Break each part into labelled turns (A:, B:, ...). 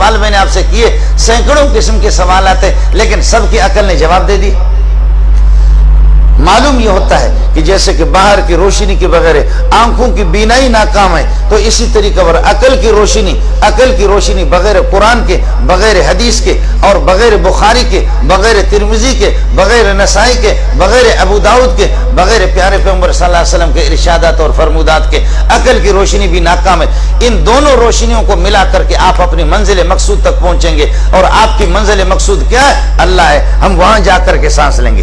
A: سوال میں نے آپ سے کیے، سینکڑوں قسم کے سوالات ہیں، لیکن سب کی عقل نے جواب دے دی۔ معلوم یہ ہوتا ہے کہ جیسے کہ باہر کی روشنی کے بغیر آنکھوں کی بینائی ناکام ہے، تو اسی طریقے پر عقل کی روشنی بغیر قرآن کے، بغیر حدیث کے، اور بغیر بخاری کے، بغیر ترمذی کے، بغیر نسائی کے، بغیر ابو داؤد کے، بغیر پیارے پیغمبر صلی اللہ علیہ وسلم کے ارشادات اور فرمودات کے عقل کی روشنی بھی ناکام ہے۔ ان دونوں روشنیوں کو ملا کر کے آپ اپنی منزل مقصود تک پہنچیں گے، اور آپ کی منزل مقصود کیا ہے؟ اللہ ہے۔ ہم وہاں جا کر کے سانس لیں گے،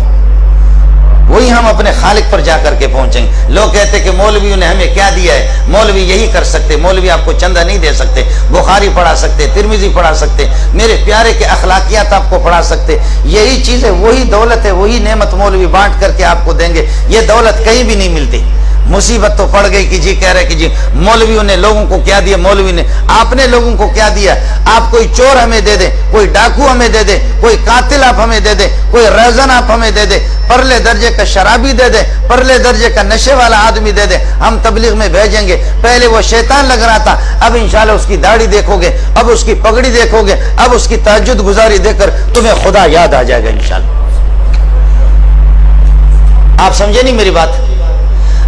A: وہی ہم اپنے خالق پر جا کر کے پہنچیں گے۔ لوگ کہتے کہ مولویوں نے ہمیں کیا دیا ہے، مولوی یہی کر سکتے، مولوی آپ کو چندہ نہیں دے سکتے، بخاری پڑھا سکتے، ترمذی پڑھا سکتے، میرے پیارے کے اخلاقیات آپ کو پڑھا سکتے۔ یہی چیز ہے، وہی دولت ہے، وہی نعمت مولوی بانٹ کر کے آپ کو دیں گے۔ یہ دولت کہیں بھی نہیں ملتی۔ مصیبت تو پڑ گئی کہ جی کہہ رہے کہ جی مولویوں نے لوگوں کو کیا دیا، مولوی نے آپ نے لوگوں کو کیا دیا۔ آپ کوئی چور ہمیں دے دیں، کوئی ڈاکو ہمیں دے دیں، کوئی قاتل آپ ہمیں دے دیں، کوئی ریزن آپ ہمیں دے دیں، پرلے درجے کا شرابی دے دیں، پرلے درجے کا نشے والا آدمی دے دیں، ہم تبلیغ میں بھیجیں گے۔ پہلے وہ شیطان لگ رہا تھا، اب انشاءاللہ اس کی داڑھی دیکھو گے، اب اس کی پگڑی دیکھو گے، اب اس کی تہجد گزاری دیکھ کر تمہیں خدا یاد آ جائے گا انشاءاللہ۔ آپ سمجھے نہیں میری بات؟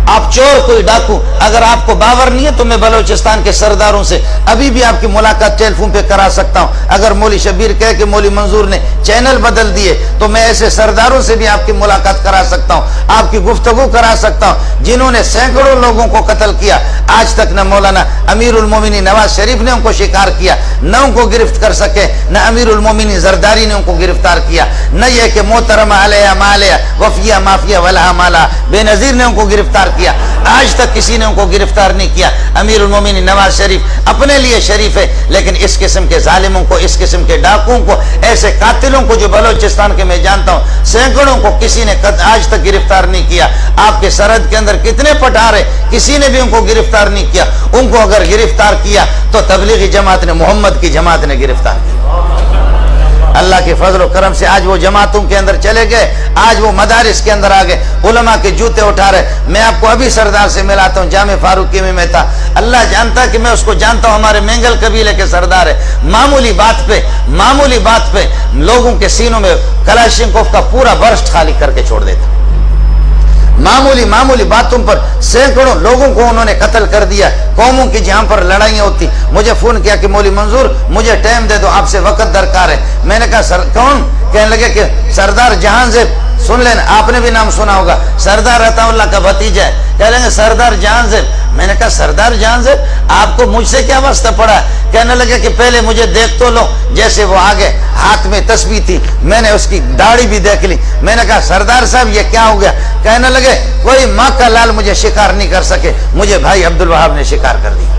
A: آپ چور، کوئی ڈاکو، اگر آپ کو باور نہیں ہے تو میں بلوچستان کے سرداروں سے ابھی بھی آپ کی ملاقات ٹیلی فون پہ کرا سکتا ہوں۔ اگر مولوی شبیر کہے کہ مولوی منظور نے چینل بدل دیے تو میں ایسے سرداروں سے بھی آپ کی ملاقات کرا سکتا ہوں، آپ کی گفتگو کرا سکتا ہوں، جنہوں نے سینکڑوں لوگوں کو قتل کیا۔ آج تک نہ مولانا امیر المومنین نواز شریف نے ان کو شکار کیا، نہ ان کو گرفت کر سکے، نہ امیر المومنین زرداری نے ان کو گرفتار کیا، نہ یہ کہ محترمہ علیہ مالیہ وفیہ مافیہ ولہ مالا بے نظیر نے ان کو گرفتار کیا۔ آج تک کسی نے ان کو گرفتار نہیں کیا۔ امیر المومنین نواز شریف اپنے لیے شریف ہے، لیکن اس قسم کے ظالموں کو، اس قسم کے ڈاکوؤں کو، ایسے قاتلوں کو جو بلوچستان کے میں جانتا ہوں سینکڑوں کو کسی نے آج تک گرفتار نہیں کیا۔ آپ کے سرحد کے اندر کتنے پٹھار ہیں، کسی نے بھی ان کو گرفتار نہیں کیا۔ ان کو اگر گرفتار کیا تو تبلیغی جماعت نے، محمد کی جماعت نے گرفتار کیا۔ اللہ کے فضل و کرم سے آج وہ جماعتوں کے اندر چلے گئے، آج وہ مدارس کے اندر آ گئے، علماء کے جوتے اٹھا رہے۔ میں آپ کو ابھی سردار سے ملاتا ہوں، جامع فاروقی میں تھا، اللہ جانتا کہ میں اس کو جانتا ہوں، ہمارے مینگل قبیلے کے سردار ہے۔ معمولی بات پہ لوگوں کے سینوں میں کلاشنکوف کا پورا برسٹ خالی کر کے چھوڑ دیتا۔ معمولی باتوں پر سینکڑوں لوگوں کو انہوں نے قتل کر دیا۔ قوموں کی جہاں پر لڑائیاں ہوتی، مجھے فون کیا کہ مولوی منظور مجھے ٹائم دے دو، آپ سے وقت درکار ہے۔ میں نے کہا کون؟ کہنے لگے کہ سردار جہان زیب، سن لینا، آپ نے بھی نام سنا ہوگا، سردار عطا اللہ کا بھتیجا ہے۔ کہہ لیں گے سردار جہان زیب۔ میں نے کہا سردار جہان زیب آپ کو مجھ سے کیا واسطہ پڑا ہے؟ کہنے لگے کہ پہلے مجھے دیکھ تو لو۔ جیسے وہ آگے ہاتھ میں تسبیح تھی، میں نے اس کی داڑھی بھی دیکھ لی۔ میں نے کہا سردار صاحب یہ کیا ہو گیا؟ کہنے لگے کوئی ماں کا لال مجھے شکار نہیں کر سکے، مجھے بھائی عبدالوہاب نے شکار کر دیا۔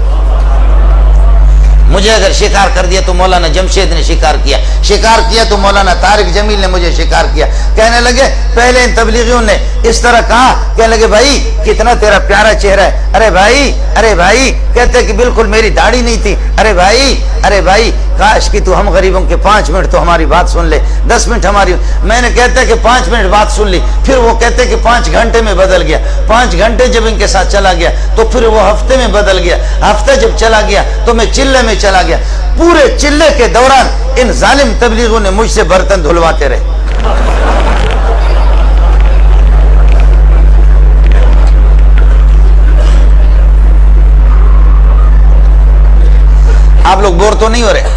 A: مجھے اگر شکار کر دیا تو مولانا جمشید نے شکار کیا تو مولانا طارق جمیل نے مجھے شکار کیا۔ کہنے لگے پہلے ان تبلیغیوں نے اس طرح کہا، کہنے لگے بھائی کتنا تیرا پیارا چہرہ ہے، ارے بھائی کہتے کہ بالکل میری داڑھی نہیں تھی، ارے بھائی کاش کہ تو ہم غریبوں کے 5 منٹ تو ہماری بات سن لے، 10 منٹ ہماری۔ میں نے کہتے کہ 5 منٹ بات سن لی، پھر وہ کہتے کہ 5 گھنٹے میں بدل گیا، 5 گھنٹے جب ان کے ساتھ چلا گیا تو پھر وہ ہفتے میں بدل گیا، ہفتہ جب چلا گیا تو میں چلے میں چلا گیا۔ پورے چلے کے دوران ان ظالم تبلیغوں نے مجھ سے برتن دھلواتے رہے۔ آپ لوگ بور تو نہیں ہو رہے؟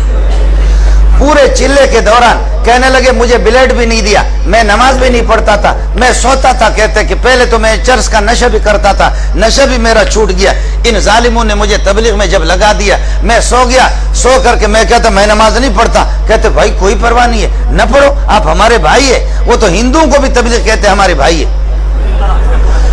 A: پورے چلے کے دوران کہنے لگے مجھے بلیڈ بھی نہیں دیا، میں نماز بھی نہیں پڑھتا تھا، میں سوتا تھا۔ کہتے کہ پہلے تو میں چرس کا نشہ بھی کرتا تھا، نشہ بھی میرا چھوٹ گیا۔ ان ظالموں نے مجھے تبلیغ میں جب لگا دیا، میں سو گیا، سو کر کے میں کہتا میں نماز نہیں پڑھتا۔ کہتے بھائی کوئی پرواہ نہیں ہے، نہ پڑھو، آپ ہمارے بھائی ہیں۔ وہ تو ہندوؤں کو بھی تبلیغ کہتے ہمارے بھائی ہیں،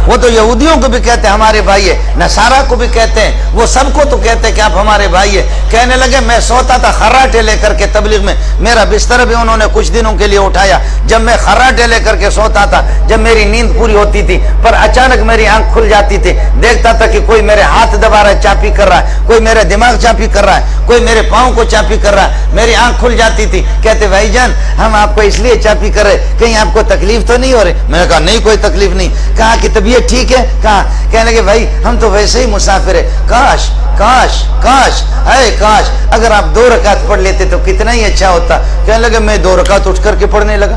A: وہ تو یہودیوں کو بھی کہتے ہیں ہمارے بھائی ہے، نصارہ کو بھی کہتے ہیں، وہ سب کو تو کہتے ہیں کہ آپ ہمارے بھائی ہیں۔ کہنے لگے میں سوتا تھا خراٹے لے کر کے تبلیغ میں، میرا بستر بھی انہوں نے کچھ دنوں کے لیے اٹھایا۔ جب میں خراٹے لے کر کے سوتا تھا، جب میری نیند پوری ہوتی تھی پر اچانک میری آنکھ کھل جاتی تھی، دیکھتا تھا کہ کوئی میرے ہاتھ دبا رہا ہے، چاپی کر رہا ہے، کوئی میرے دماغ چاپی کر رہا ہے، کوئی میرے پاؤں کو چاپی کر رہا ہے، میری آنکھ کھل جاتی تھی۔ کہتے بھائی جان ہم آپ کو اس لیے چاپی کر رہے، کہیں آپ کو تکلیف تو نہیں ہو رہی؟ میں نے کہا نہیں کوئی تکلیف نہیں۔ کہا کہ طبیعت یہ ٹھیک ہے؟ کہا کہنے لگے بھائی ہم تو ویسے ہی مسافر ہے، کاش کاش کاش اے کاش اگر آپ 2 رکعت پڑھ لیتے تو کتنا ہی اچھا ہوتا۔ کہنے لگے میں 2 رکعت اٹھ کر کے پڑھنے لگا،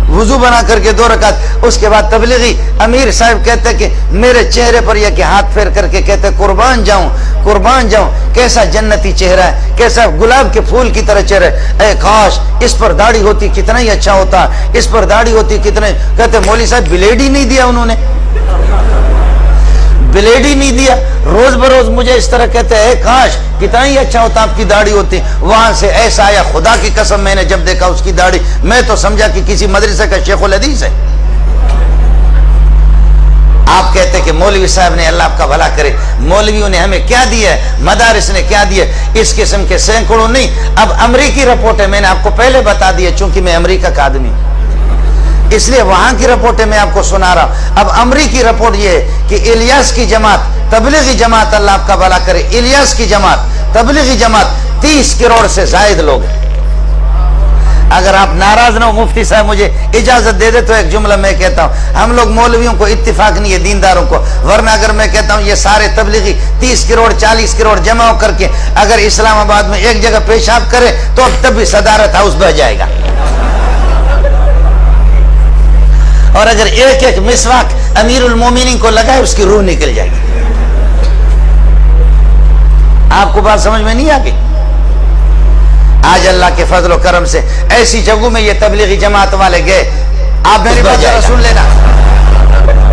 A: وضو بنا کر کے 2 رکعت۔ اس کے بعد تبلیغی امیر صاحب کہتے کہ میرے چہرے پر یہ کہ ہاتھ پھیر کر کے کہتے قربان جاؤں قربان جاؤں، کیسا جنتی چہرہ ہے، کیسا گلاب کے پھول کی طرح چہرہ ہے، اے کاش اس پر داڑھی ہوتی کتنا ہی اچھا ہوتا، اس پر داڑھی ہوتی کتنا۔ کہتے مولوی صاحب بلیڈ ہی نہیں دیا، انہوں نے بلیڈ ہی نہیں دیا، روز بروز مجھے اس طرح کہتے ہیں کاش کتنا ہی اچھا ہوتا آپ کی داڑھی ہوتی۔ وہاں سے ایسا آیا، خدا کی قسم میں نے جب دیکھا اس کی داڑھی میں تو سمجھا کہ کسی مدرسے کا شیخ الحدیث ہے۔ آپ کہتے کہ مولوی صاحب نے اللہ آپ کا بھلا کرے، مولویوں نے ہمیں کیا دیا ہے، مدارس نے کیا دیا، اس قسم کے سینکڑوں نہیں۔ اب امریکی رپورٹ ہے، میں نے آپ کو پہلے بتا دیا چونکہ میں امریکہ کا آدمی ہوں، اس لیے وہاں کی رپورٹیں میں آپ کو سنا رہا ہوں۔ اب امریکی رپورٹ یہ ہے کہ الیاس کی جماعت، تبلیغی جماعت، اللہ آپ کا بھلا کرے، الیاس کی جماعت، تبلیغی جماعت 30 کروڑ سے زائد لوگ ہیں۔ اگر آپ ناراض نہ ہو مفتی صاحب مجھے اجازت دے دے تو ایک جملہ میں کہتا ہوں، ہم لوگ مولویوں کو اتفاق نہیں ہے دینداروں کو، ورنہ اگر میں کہتا ہوں یہ سارے تبلیغی 30 کروڑ 40 کروڑ جمع ہو کر کے اگر اسلام آباد میں ایک جگہ پیشاب کرے تو اب تب بھی صدارت ہاؤس بہ جائے گا، اور اگر ایک ایک مسواک امیر المومنین کو لگائے اس کی روح نکل جائے گی۔ آپ کو بات سمجھ میں نہیں آ گئی؟ آج اللہ کے فضل و کرم سے ایسی جگہوں میں یہ تبلیغی جماعت والے گئے، آپ میری بات ذرا سن لینا۔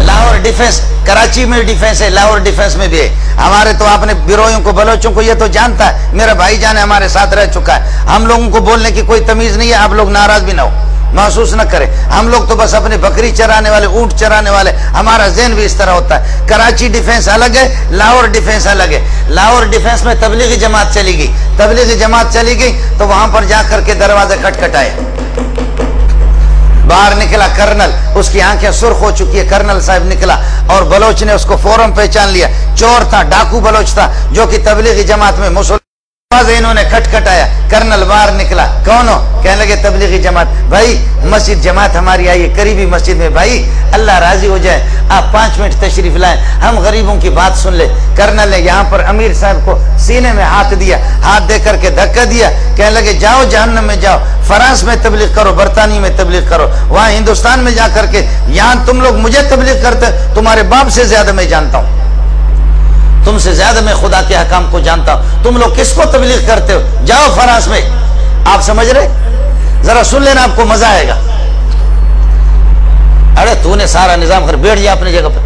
A: لاہور ڈیفنس، کراچی میں ڈیفنس ہے، لاہور ڈیفنس میں بھی ہے ہمارے، تو آپ نے بیروئیوں کو بلوچوں کو یہ تو جانتا ہے، میرا بھائی جان ہمارے ساتھ رہ چکا ہے، ہم لوگوں کو بولنے کی کوئی تمیز نہیں ہے، آپ لوگ ناراض بھی نہ ہو، محسوس نہ کریں، ہم لوگ تو بس اپنے بکری چرانے والے، اونٹ چرانے والے، ہمارا ذہن بھی اس طرح ہوتا ہے۔ کراچی ڈیفنس الگ ہے، لاہور ڈیفنس الگ ہے۔ لاہور ڈیفنس میں تبلیغی جماعت چلی گئی، تبلیغی جماعت چلی گئی تو وہاں پر جا کر کے دروازے کھٹکھٹائے، باہر نکلا کرنل، اس کی آنکھیں سرخ ہو چکی ہے، کرنل صاحب نکلا اور بلوچ نے اس کو فوراً پہچان لیا، چور تھا، ڈاکو بلوچ تھا جو کہ تبلیغی جماعت میں انہوں نے کھٹکھٹایا، کرنل باہر نکلا، کون ہو؟ کہنے لگے تبلیغی جماعت۔ بھائی مسجد جماعت ہماری آئی ہے قریبی مسجد میں، بھائی اللہ راضی ہو جائے آپ 5 منٹ تشریف لائیں، ہم غریبوں کی بات سن لے۔ کرنل نے یہاں پر امیر صاحب کو سینے میں ہاتھ دیا، ہاتھ دے کر کے دھکا دیا، کہنے لگے جاؤ جہنم میں جاؤ، فرانس میں تبلیغ کرو، برطانیہ میں تبلیغ کرو، وہاں ہندوستان میں جا کر کے، یہاں تم لوگ مجھے تبلیغ کرتے، تمہارے باپ سے زیادہ میں جانتا ہوں، تم سے زیادہ میں خدا کے حکام کو جانتا ہوں، تم لوگ کس کو تبلیغ کرتے ہو، جاؤ فرانس میں۔ آپ سمجھ رہے؟ ذرا سن لینا، آپ کو مزہ آئے گا۔ ارے تو نے سارا نظام کر بیٹھ جا اپنی جگہ پر۔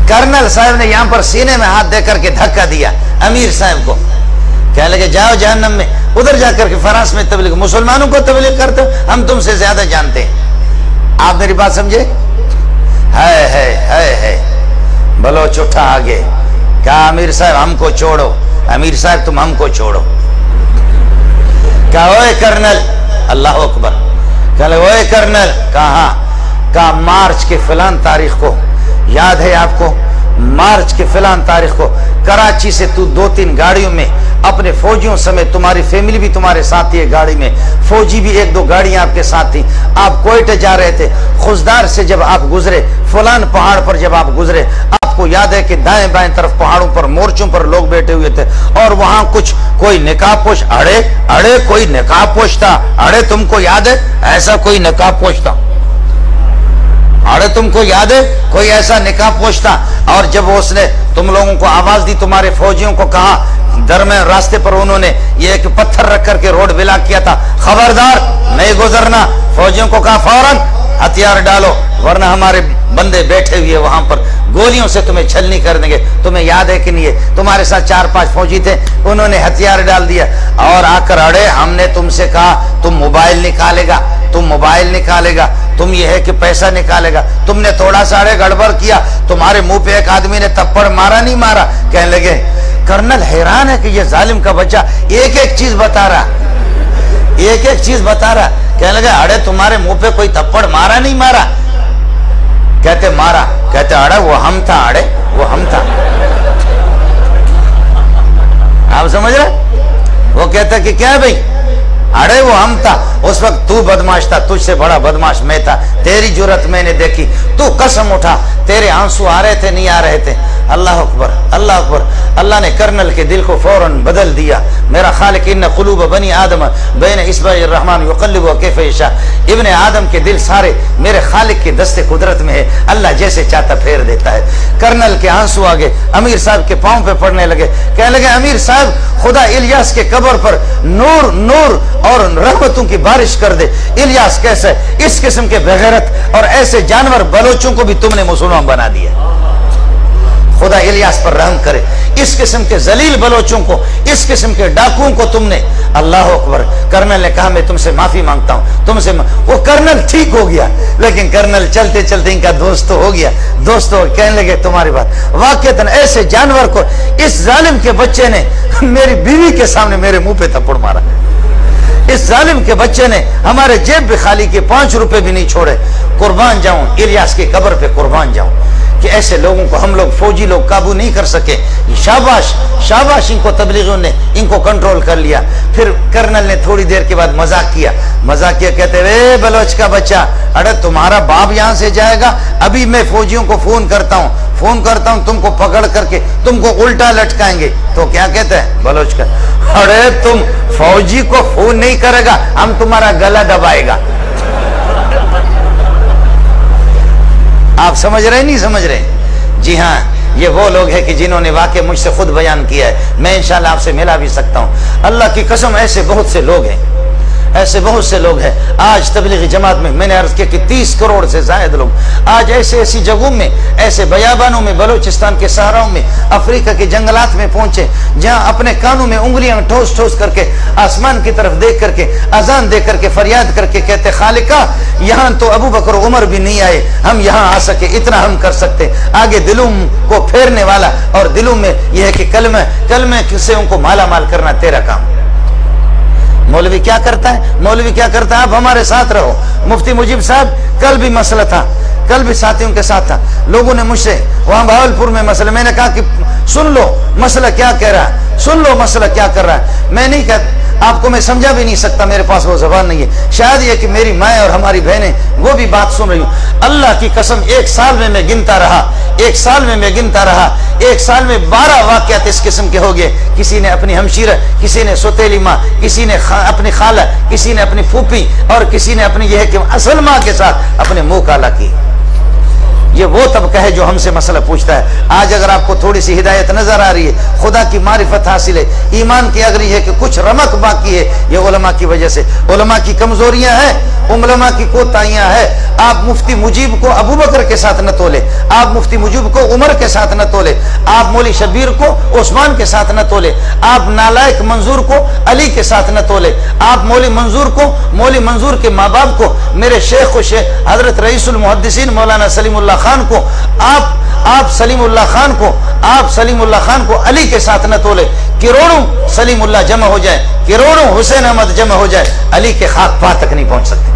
A: کرنل صاحب نے یہاں پر سینے میں ہاتھ دے کر کے دھکا دیا امیر صاحب کو، کہنے لگے جاؤ جہنم میں، ادھر جا کر کے فرانس میں تبلیغ، مسلمانوں کو تبلیغ کرتے ہو، ہم تم سے زیادہ جانتے ہیں۔ آپ میری بات سمجھے؟ ہے بلوچ اٹھا آگے، کہا امیر صاحب ہم کو چھوڑو، امیر صاحب تم ہم کو چھوڑو۔ کہا اوے کرنل، اللہ اکبر، کہا اوے کرنل، کہا کہا مارچ کے فلان تاریخ کو، یاد ہے آپ کو؟ مارچ کے فلان تاریخ کو کراچی سے تو 2-3 گاڑیوں میں اپنے فوجیوں سمیت، تمہاری فیملی بھی تمہارے ساتھ ہی ہے گاڑی میں، فوجی بھی 1-2 گاڑیاں آپ کے ساتھ تھیں، آپ کوئٹہ جا رہے تھے، خزدار سے جب آپ گزرے، فلان پہاڑ پر جب آپ گزرے، آپ کو یاد ہے کہ دائیں بائیں طرف پہاڑوں پر مورچوں پر لوگ بیٹھے ہوئے تھے، اور وہاں کچھ کوئی نقاب پوش، اڑے کوئی نقاب پوش تھا، اڑے تم کو یاد ہے ایسا کوئی نقاب پوش تھا، اڑے تم کو یاد ہے کوئی ایسا نقاب پوش تھا، اور جب اس نے تم لوگوں کو آواز دی، تمہارے فوجیوں کو کہا، درمیان راستے پر انہوں نے یہ ایک پتھر رکھ کر کے روڈ بلاک کیا تھا، خبردار نہیں گزرنا، فوجیوں کو کہا فوراً ہتھیار ڈالو ورنہ ہمارے بندے بیٹھے ہوئے وہاں پر گولیوں سے تمہیں چھلنی کر دیں گے۔ تمہیں یاد ہے کہ نہیں ہے؟ تمہارے ساتھ 4-5 فوجی تھے، انہوں نے ہتھیار ڈال دیا اور آ کر اڑے، ہم نے تم سے کہا تم موبائل نکالے گا، تم موبائل نکالے گا، تم یہ ہے کہ پیسہ نکالے گا، تم نے تھوڑا سا اڑے گڑبڑ کیا، تمہارے منہ پہ ایک آدمی نے تپڑ مارا نہیں مارا؟ کہنے لگے کرنل حیران ہے کہ یہ ظالم کا بچہ ایک ایک چیز بتا رہا، ایک ایک چیز بتا رہا۔ کہنے لگے اڑے تمہارے منہ پہ کوئی تپڑ مارا نہیں مارا؟ کہتے مارا، کہتے اڑے وہ ہم تھا، اڑے وہ ہم تھا۔ آپ سمجھ رہے؟ وہ کہتا کہ کیا بھائی अरे वो हम था, उस वक्त तू बदमाश था, तुझसे बड़ा बदमाश मैं था, तेरी जुर्रत मैंने देखी, तू कसम उठा, तेरे आंसू आ रहे थे नहीं आ रहे थे। अल्लाह अकबर, अल्लाह अकबर। अल्लाह ने कर्नल के दिल को फौरन बदल दिया। मेरा खालिक इन्न कुलूब बनी आदम बैन इस्बाइर रहमान युक़ल्लिबु कैफ़ यशा। इब्ने आदम के दिल सारे मेरे खालिक के दस्ते कुदरत में है, अल्लाह जैसे चाहता फेर देता है। कर्नल के आंसू आगे अमीर साहब के पांव पे पड़ने लगे। कहने लगे अमीर साहब खुदा इलियास के कब्र पर नूर नूर और रहमतों की बारिश कर दे। इलियास कैसे, इस किस्म के बेगैरत और ऐसे जानवर बलोचों को भी तुमने मुसलमान बना दिया। खुदा इलियास पर रहम करे। इस किस्म के जलील बलोचों को, इस किस्म के डाकुओं को तुमने, अल्लाह अकबर। कर्नल ने कहा मैं तुमसे माफी मांगता हूं, तुमसे वो कर्नल ठीक हो गया, लेकिन कर्नल चलते चलते इनका दोस्त तो हो गया। दोस्तों कहने लगे तुम्हारी बात वाकईतन ऐसे जानवर को इस जालिम के बच्चे ने मेरी बीवी के सामने मेरे मुंह पे थप्पड़ मारा। इस जालिम के बच्चे ने हमारे जेब भी खाली के 5 रुपए भी नहीं छोड़े। कुर्बान जाऊं इलियास की कब्र पे, कुर्बान जाऊं कि ऐसे लोगों को हम लोग फौजी लोग काबू नहीं कर सके। शाबाश शाबाश, इनको तबलीगियों ने इनको कंट्रोल कर लिया। फिर कर्नल ने थोड़ी देर के बाद मजाक किया, कहते वे बलोच का बच्चा, अरे तुम्हारा बाप यहाँ से जाएगा, अभी मैं फौजियों को फोन करता हूँ तुमको पकड़ करके तुमको उल्टा लटकाएंगे। तो क्या कहते हैं बलोच का, अरे तुम फौजी को फोन नहीं करेगा, हम तुम्हारा गला दबाएगा। आप समझ रहे नहीं समझ रहे? जी हाँ, ये वो लोग हैं कि जिन्होंने वाकई मुझसे खुद बयान किया है। मैं इंशाल्लाह आपसे मिला भी सकता हूँ। अल्लाह की कसम ऐसे बहुत से लोग हैं, ऐसे बहुत से लोग हैं। आज तबलीगी जमात में मैंने अर्ज किया कि 30 करोड़ से ज्यादा लोग आज ऐसी जगहों में, ऐसे बयाबानों में, बलूचिस्तान के सहाराओं में, अफ्रीका के जंगलात में पहुंचे, जहां अपने कानों में उंगलियां ठोस ठोस करके आसमान की तरफ देख करके अजान दे करके फरियाद करके कहते खालिका यहाँ तो अबू बकर उमर भी नहीं आए, हम यहाँ आ सके, इतना हम कर सकते। आगे दिलों को फेरने वाला और दिलों में यह है कि कलमे से उनको माला माल करना तेरा काम। मौलवी क्या करता है? मौलवी क्या करता है? आप हमारे साथ रहो। मुफ्ती मुजीब साहब कल भी मसला था, कल भी साथियों के साथ था। लोगों ने मुझसे वहां भावलपुर में मसला, मैंने कहा कि सुन लो मसला क्या कह रहा है, सुन लो मसला क्या कर रहा है। मैं नहीं कह, आपको मैं समझा भी नहीं सकता, मेरे पास वो जबान नहीं है। शायद ये कि मेरी माँ और हमारी बहनें वो भी बात सुन रही हूँ। अल्लाह की कसम 1 साल में मैं गिनता रहा, 1 साल में मैं गिनता रहा, 1 साल में 12 वाक़यात इस किस्म के हो गए। किसी ने अपनी हमशीरा, किसी ने सोतेली माँ, किसी ने अपनी खाला, किसी ने अपनी फूफी और किसी ने अपनी यह कि असल माँ के साथ अपने मुंह काला की। ये वो तबका है जो हमसे मसला पूछता है। आज अगर आपको थोड़ी सी हिदायत नजर आ रही है, खुदा की मारिफत हासिल है, ईमान की अगर है कि कुछ रमक बाकी है, ये उलमा की वजह से, उलमा की कमजोरियां हैं, उलमा की कोताहियां हैं। आप मुफ्ती मुजीब को अबू बकर के साथ न तोले, आप मुफ्ती मुजीब को उमर के साथ न तोले, आप मौली शबीर को उस्मान के साथ न तोले, आप नालायक मंजूर को अली के साथ न तोले, आप मौली मंजूर के माँ बाप को, मेरे शेख को शेख हजरत रईसुल मुहद्दिसीन मौलाना सलीमुल्लाह खान को, आप सलीमुल्लाह खान को अली के साथ न तोले। करोड़ों सलीमुल्लाह जमा हो जाए, करोड़ों हुसैन अहमद जमा हो जाए, अली के खाक पा तक नहीं पहुंच सकते।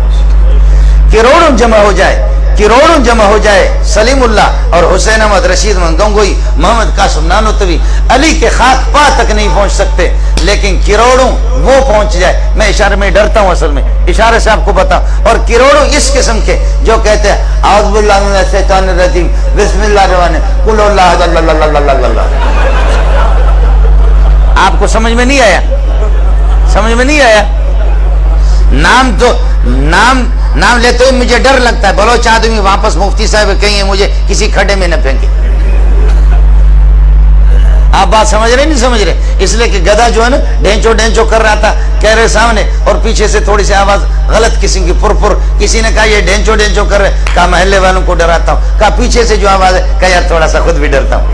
A: करोड़ों जमा हो जाए सलीमुल्लाह और हुसैन अहमद, रशीद गंगोई, मोहम्मद कासिम नानोतवी, अली के खाक पा तक नहीं पहुंच सकते, लेकिन करोड़ों वो पहुंच जाए। मैं इशारे में डरता हूं, असल में इशारे से आपको बताऊं। और करोड़ों इस किस्म के जो कहते हैं आऊज़ु बिल्लाहि मिनश शैतानिर रजीम बिस्मिल्लाहिर रहमानिर रहीम कुल अल्लाह। आपको समझ में नहीं आया? समझ में नहीं आया? नाम लेते हुए मुझे डर लगता है, बलोच आदमी वापस मुफ्ती साहब कहेंगे मुझे किसी खड्डे में न फेंके। आप बात समझ रहे नहीं समझ रहे? इसलिए कि गधा जो है ना ढेंचो कर रहा था, कह रहे सामने, और पीछे से थोड़ी सी आवाज गलत किस्म की पुर, किसी ने कहा ये ढेंचो कर रहे, कहा महल्ले वालों को डराता हूँ, कहा पीछे से जो आवाज है, कहा यार थोड़ा सा खुद भी डरता हूँ।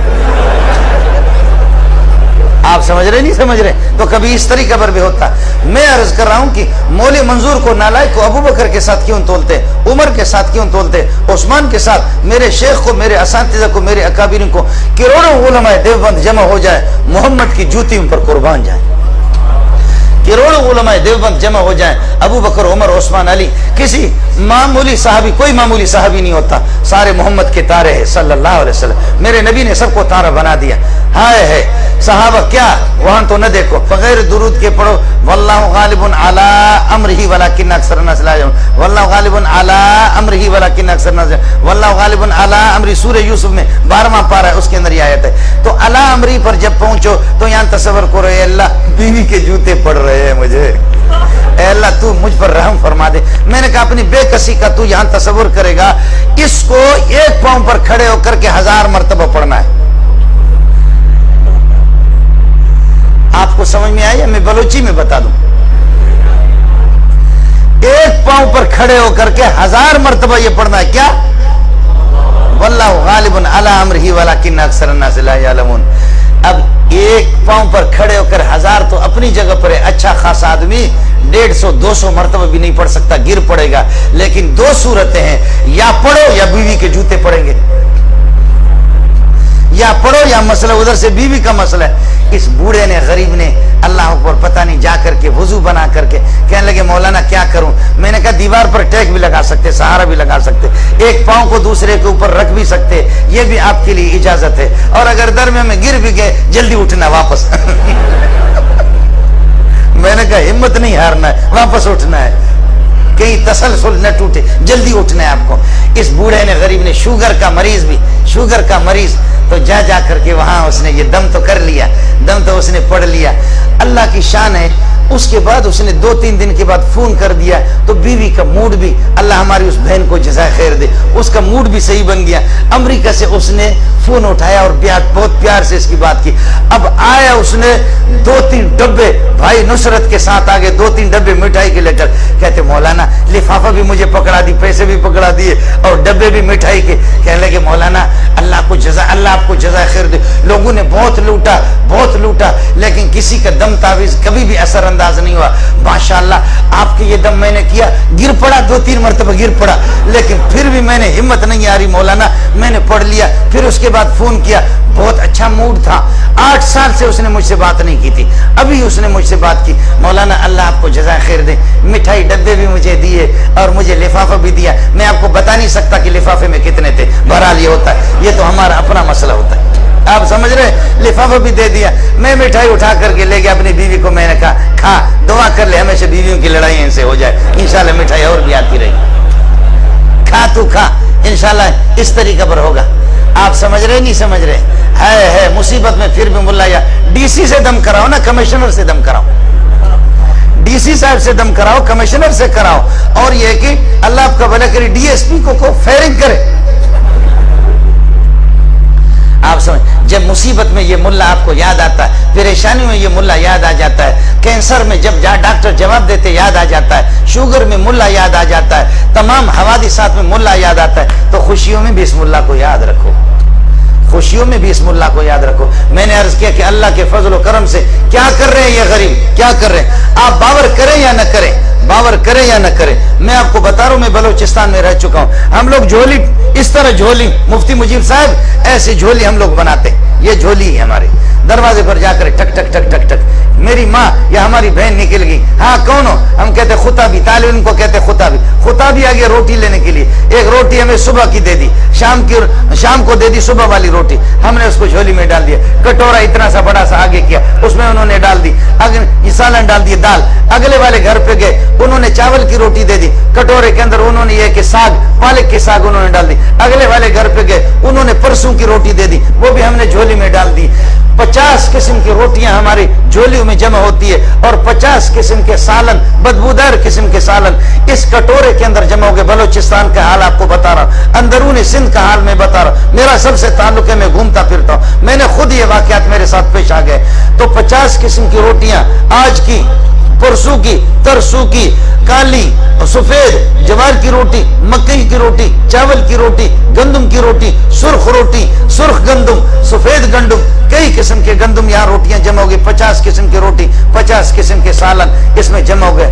A: आप समझ रहे नहीं समझ रहे? तो कभी इस तरीके पर भी होता। मैं अर्ज कर रहा हूं कि मौली मंजूर को, नालायक को अबू बकर के साथ क्यों तोलते, उमर के साथ क्यों तोलते, उस्मान के साथ, मेरे शेख को, मेरे असातिज़ा को, मेरे अकाबिरीन को, करोड़ों उलमाए देवबंद जमा हो जाए, मोहम्मद की जूती उन पर कुर्बान जाए। करोड़ों उलमाए देवबंद जमा हो जाएं, अबू बकर, उमर, उस्मान, अली, किसी मामूली साहबी, कोई मामूली साहबी नहीं होता, सारे मोहम्मद के तारे हैं सल्लल्लाहु अलैहि वसल्लम। मेरे नबी ने सबको तारा बना दिया। हाय है सहाबा, क्या वहां तो न देखो, बगैर दुरूद के पढ़ो वल्लाहु गालिबुन अला अम्रिही वलाकिन अक्सर अन्नास ला यअलमून, वल्लाहु गालिबुन अला अम्रिही वलाकिन अक्सर अन्नास, वल्लाहु गालिबुन अला अम्री, सूरह यूसुफ में 12वां पारा है, उसके अंदर ये आयत है। तो अला अम्री पर जब पहुंचो तो यहां तसव्वुर करो, ए अल्लाह बीवी के जूते पड़ रहे हैं मुझे, ए अल्लाह तू मुझ पर रहम फरमा दे। मैंने कहा अपनी बेकसी का तू यहां तसव्वुर करेगा, इसको एक पांव पर खड़े होकर के 1000 मरतबा पढ़ना है। आपको समझ में आया? मैं बलोची में बता दूं, एक पांव पर खड़े होकर के 1000 मरतबा ये पढ़ना है। क्या? वल्लाहु गालिबुन अला अम्रिही वलाकिन अक्सर अन्नास ला यअलमून। अब एक पांव पर खड़े होकर 1000 तो अपनी जगह पर है, अच्छा खासा आदमी 150-200 मरतबा भी नहीं पढ़ सकता, गिर पड़ेगा। लेकिन दो सूरतें हैं, या पढ़ो या बीवी के जूते पड़ेंगे, या पढ़ो या मसला उधर से बीवी का मसला है। इस बूढ़े ने, गरीब ने, अल्लाह पर पता नहीं जा करके वुजू बना करके कहने लगे मौलाना क्या करूं? मैंने कहा दीवार पर टैग भी लगा सकते, सहारा भी लगा सकते, एक पांव को दूसरे के ऊपर रख भी सकते, ये भी आपके लिए इजाजत है। और अगर दरमियान में गिर भी गए जल्दी उठना वापस मैंने कहा हिम्मत नहीं हारना है, वापस उठना है, कहीं तसलसल न टूटे, जल्दी उठना है आपको। इस बूढ़े ने, गरीब ने, शुगर का मरीज तो जा करके वहां उसने ये दम तो कर लिया, दम तो उसने पढ़ लिया। अल्लाह की शान है। उसके बाद उसने 2-3 दिन के बाद फोन कर दिया तो बीवी का मूड भी, अल्लाह हमारी उस बहन को जज़ा खैर दे, उसका मूड भी सही बन गया। अमेरिका से उसने फोन उठाया और बहुत प्यार से इसकी बात की। अब आया उसने 2-3 डब्बे भाई नुसरत के साथ आगे, 2-3 डब्बे मिठाई के लेकर। कहते मौलाना लिफाफा भी मुझे पकड़ा दी, पैसे भी पकड़ा दिए और डब्बे भी मिठाई के। कहने लगे मौलाना अल्लाह आपको जज़ा खैर दे, लोगों ने बहुत लूटा लेकिन किसी का दम तावीज कभी भी असरअंदाज नहीं हुआ। माशाअल्लाह आपके ये दम मैंने किया, गिर पड़ा 2-3 मरतबा गिर पड़ा, लेकिन फिर भी मैंने हिम्मत नहीं आ रही मौलाना, मैंने पढ़ लिया। फिर उसके बाद फोन किया, बहुत अच्छा मूड था। 8 साल से उसने मुझसे बात नहीं की थी, अभी उसने मुझसे बात की। मौलाना अल्लाह आपको जज़ा खैर दे, मिठाई डब्बे भी मुझे दिए और मुझे लिफाफा भी दिया। मैं आपको बता नहीं सकता कि लिफाफे में कितने थे, बहरहाल ये होता है, ये तो हमारा अपना मसला होता है, आप समझ रहे। लिफाफा भी दे दिया। मैं मिठाई उठा करके ले गया अपनी बीवी को, मैंने कहा खा, दुआ कर ले हमेशा बीवियों की लड़ाई इनसे हो जाए, इंशाल्लाह मिठाई और भी आती रहेगी। खा तू खा, इंशाल्लाह इस तरीके पर होगा। आप समझ रहे नहीं समझ रहे? है मुसीबत में फिर भी मुल्ला या डीसी से दम कराओ ना, कमिश्नर से दम कराओ, डीसी साहब से दम कराओ, कमिश्नर से कराओ। और ये कि अल्लाह आपका भला करे, डीएसपी को फायरिंग करे। आप समझ, जब मुसीबत में ये मुल्ला आपको याद आता है, परेशानी में ये मुल्ला याद आ जाता है, कैंसर में जब डॉक्टर जवाब देते याद आ जाता है, शुगर में मुल्ला याद आ जाता है, तमाम हवादिसात में मुल्ला याद आता है, तो खुशियों में भी इस मुल्ला को याद रखो, खुशियों में भी इस मुल्ला को याद रखो। मैंने अर्ज किया कि अल्लाह के फजल व करम से क्या कर रहे हैं ये गरीब, क्या कर रहे हैं? आप बावर करें या न करें, बावर करें या न करें, मैं आपको बता रहा हूं, मैं बलूचिस्तान में रह चुका हूं। हम लोग झोली, इस तरह झोली, मुफ्ती मुजीब साहब ऐसी झोली हम लोग बनाते, ये झोली है हमारी, दरवाजे पर जाकर टक टक टक टक टक, मेरी माँ या हमारी बहन निकल गई, हाँ कौन हो? हम कहते खुताबी, तालिब इनको कहते खुताबी आ गया रोटी लेने के लिए। एक रोटी हमें सुबह की दे दी, शाम को दे दी सुबह वाली रोटी, हमने उसको झोली में डाल दिया। कटोरा इतना सा बड़ा सा आगे किया, उसमें उन्होंने डाल दी, सालन डाल दिए, दाल। अगले वाले घर पे गए, उन्होंने चावल की रोटी दे दी, कटोरे के अंदर उन्होंने ये कि साग, पालक की साग उन्होंने डाल दी। अगले वाले घर पे गए, उन्होंने परसों की रोटी दे दी, वो भी हमने झोली में डाल दी। 50 किस्म की रोटियां हमारी झोलियों में जमा होती है और 50 किस्म के सालन, बदबूदार किस्म के सालन इस कटोरे के अंदर जमा हो गए। बलूचिस्तान का हाल आपको बता रहा हूं, अंदरूनी सिंध का हाल मैं बता रहा हूं, मेरा सबसे ताल्लुक है, मैं घूमता फिरता हूं, मैंने खुद ये वाकयात मेरे साथ पेश आ गए। तो 50 किस्म की रोटियां, आज की, परसों की, तरसों की, काली, सफेद, जवार की रोटी, मकई की रोटी, चावल की रोटी, गंदम की रोटी, सुर्ख रोटी, सुर्ख गंदम, सफेद गंदम, कई किस्म के गंदम यहाँ रोटियां जमा हो गई। 50 किस्म की रोटी, 50 किस्म के सालन इसमें जमा हो गए।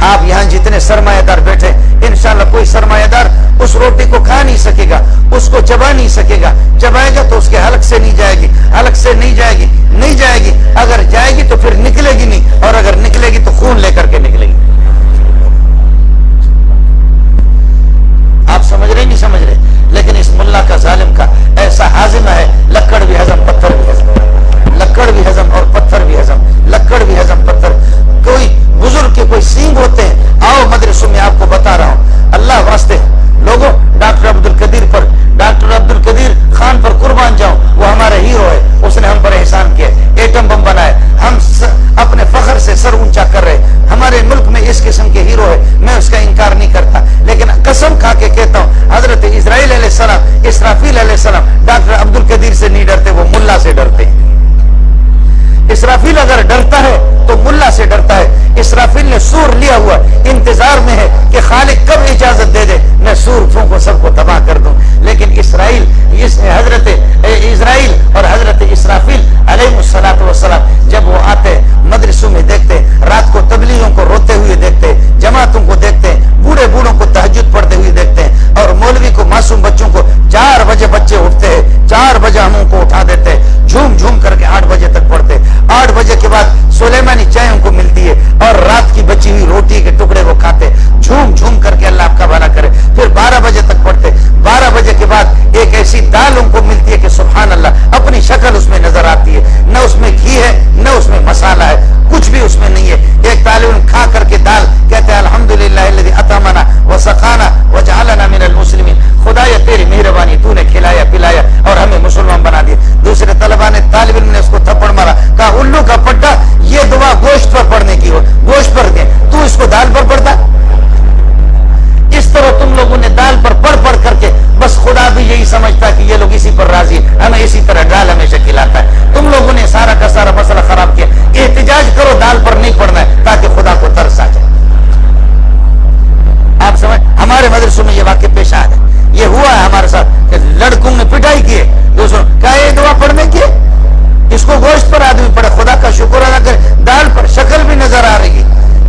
A: आप यहाँ जितने सरमायादार बैठे, इंशाल्लाह कोई सरमायादार उस रोटी को खा नहीं सकेगा, उसको चबा नहीं सकेगा, चबाएगा तो उसके हलक से नहीं जाएगी, हलक से नहीं जाएगी, अगर जाएगी तो फिर निकलेगी नहीं, और अगर निकलेगी तो اسرافیل اگر ڈرتا ہے تو ملا سے ڈرتا ہے. اسرافیل نے سور لیا ہوا انتظار میں ہے کہ خالق کب اجازت دے دے میں سور پھونکوں سب کو تباہ کر دوں. لیکن حضرت اسرائیل اور حضرت اسرافیل علیہ الصلوۃ والسلام جب وہ آتے مدرسوں میں دیکھتے, رات کو تبلیغوں کو روتے ہوئے دیکھتے, جماعتوں کو دیکھتے, بوڑھے بوڑھوں کو تہجد پڑھتے ہوئے دیکھتے ہیں, اور مولوی کو معصوم بچوں کو 4 بجے بچے اٹھتے ہیں, 4 بجے ہم ان کو اٹھا دیتے, جھوم جھوم کر کے 8 بجے تک پڑھتے. 8 بجے کے بعد سلیمانی چائے ان کو ملتی ہے اور رات کی بچی ہوئی روٹی کے ٹکڑے وہ کھاتے, جھوم جھوم کر کے اللہ آپ کا بھلا کرے. پھر 12 بجے تک پڑھتے. 12 بجے کے بعد ایک ایسی دال ان کو ملتی ہے کہ سبحان اللہ اپنی شکل اس میں نظر آتی ہے, نہ اس میں گھی ہے نہ اس میں مسالہ ہے, کچھ بھی اس میں نہیں ہے. ایک طالب علم کھا کر کے دال کہتے ہیں الحمدللہ الذی اطعمنا وسقانا وجعلنا من المسلمین, خدایا تیری مہربانی, تو نے کھلایا پلایا اور ہمیں مسلمان بنا دیا. دوسرے طلبا نے, طالب علم نے اس کو تھپڑ مارا, کہا الو کا پٹا یہ دعا گوشت پر پڑھنے کی ہو, گوشت پر دیں, تو اس کو دال پر پڑھتا. اس طرح تم لوگوں نے دال پر پڑھ کر کے بس خدا بھی یہی سمجھتا کہ یہ لوگ اسی پر راضی, ہمیں اسی طرح ڈال ہمیشہ کھلاتا ہے. تم لوگوں نے سارا کا سارا مسئلہ خراب کیا. احتجاج کرو, دال پر نہیں پڑھنا ہے تاکہ خدا کو ترس آ جائے. آپ سمجھ, ہمارے مدرسوں میں یہ واقع پیش آ ہے, یہ ہوا ہے ہمارے ساتھ کہ لڑکوں نے پٹائی کی, دوسروں کہا یہ دعا پڑھنے کی, اس کو گوشت پر آدمی پڑھے, خدا کا شکر ادا کرے, دال پر شکل بھی نظر آ رہی ہے,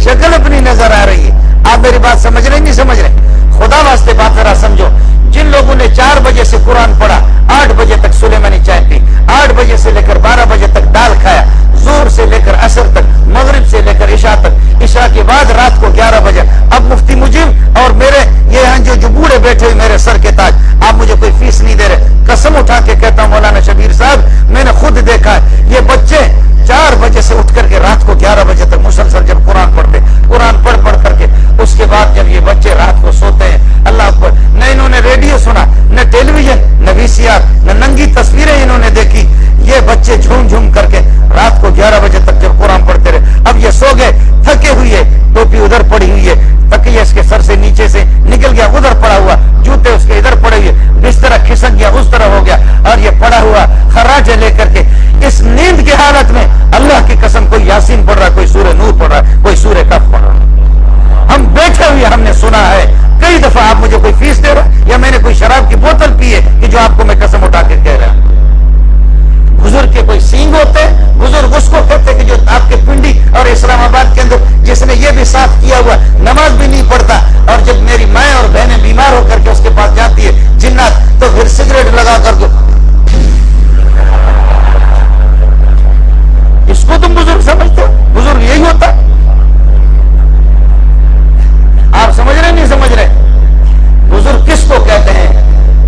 A: شکل اپنی نظر آ رہی ہے. آپ میری بات سمجھ رہے نہیں سمجھ رہے؟ خدا واسطے بات ذرا سمجھو. جن لوگوں نے 4 بجے سے قرآن پڑھا, 8 بجے تک سلیمانی چائے پی, 8 بجے سے لے کر 12 بجے تک دال کھایا, زور سے لے کر عصر تک, مغرب سے لے کر عشاء تک, عشاء کے بعد رات کو 11 بجے. اب مفتی مجیب اور میرے یہ جو بوڑھے بیٹھے ہوئے میرے سر کے تاج, آپ مجھے کوئی فیس نہیں دے رہے, قسم اٹھا کے کہتا ہوں مولانا شبیر صاحب میں نے خود دیکھا ہے, یہ بچے 4 بجے سے اٹھ کر کے رات کو 11 بجے تک مسلسل جب قرآن پڑھتے, قرآن پڑھ کر کے اس کے بعد جب یہ بچے رات کو سوتے ہیں, اللہ اکبر, نہ انہوں نے ریڈیو سنا, نہ ٹیلی ویژن, نہ VCR, نہ ننگی تصویریں انہوں نے دیکھی. یہ بچے جھوم جھوم کر کے رات کو 11 بجے تک جب قرآن پڑھتے رہے. اب یہ سو گئے, تھکے ہوئے, ٹوپی ادھر پڑی ہوئی ہے, تکیہ اس کے سر سے نیچے سے نکل گیا, ادھر پڑا ہوا, جوتے اس کے ادھر پڑے ہوئے, بستر کھسک گیا اس طرح ہو گیا, اور یہ پڑا ہوا خراجے لے کر کے اس نیند کی حالت میں اللہ کی قسم کوئی یاسین پڑھ رہا, کوئی سورہ نور پڑھ رہا, کوئی سورہ کہف پڑھ رہا. ہم بیٹھے ہوئے ہم نے سنا ہے کئی دفعہ. آپ مجھے کوئی فیس دے رہا یا میں نے کوئی شراب کی بوتل پی ہے کہ جو آپ کو میں قسم اٹھا کے کہہ رہا. بزرگ کے کوئی سینگ ہوتے ہیں, بزرگ اس کو کہتے کہ جو آپ کے پنڈی اور اسلام آباد کے اندر جس نے یہ بھی صاف کیا ہوا نماز بھی نہیں پڑھتا, اور جب میری مائیں اور بہنیں بیمار ہو کر کے اس کے پاس جاتی ہے جنات, تو پھر سگریٹ لگا کر کے, اس کو تم بزرگ سمجھتے ہو؟ بزرگ یہی ہوتا. آپ سمجھ رہے نہیں سمجھ رہے؟ بزرگ کس کو کہتے ہیں؟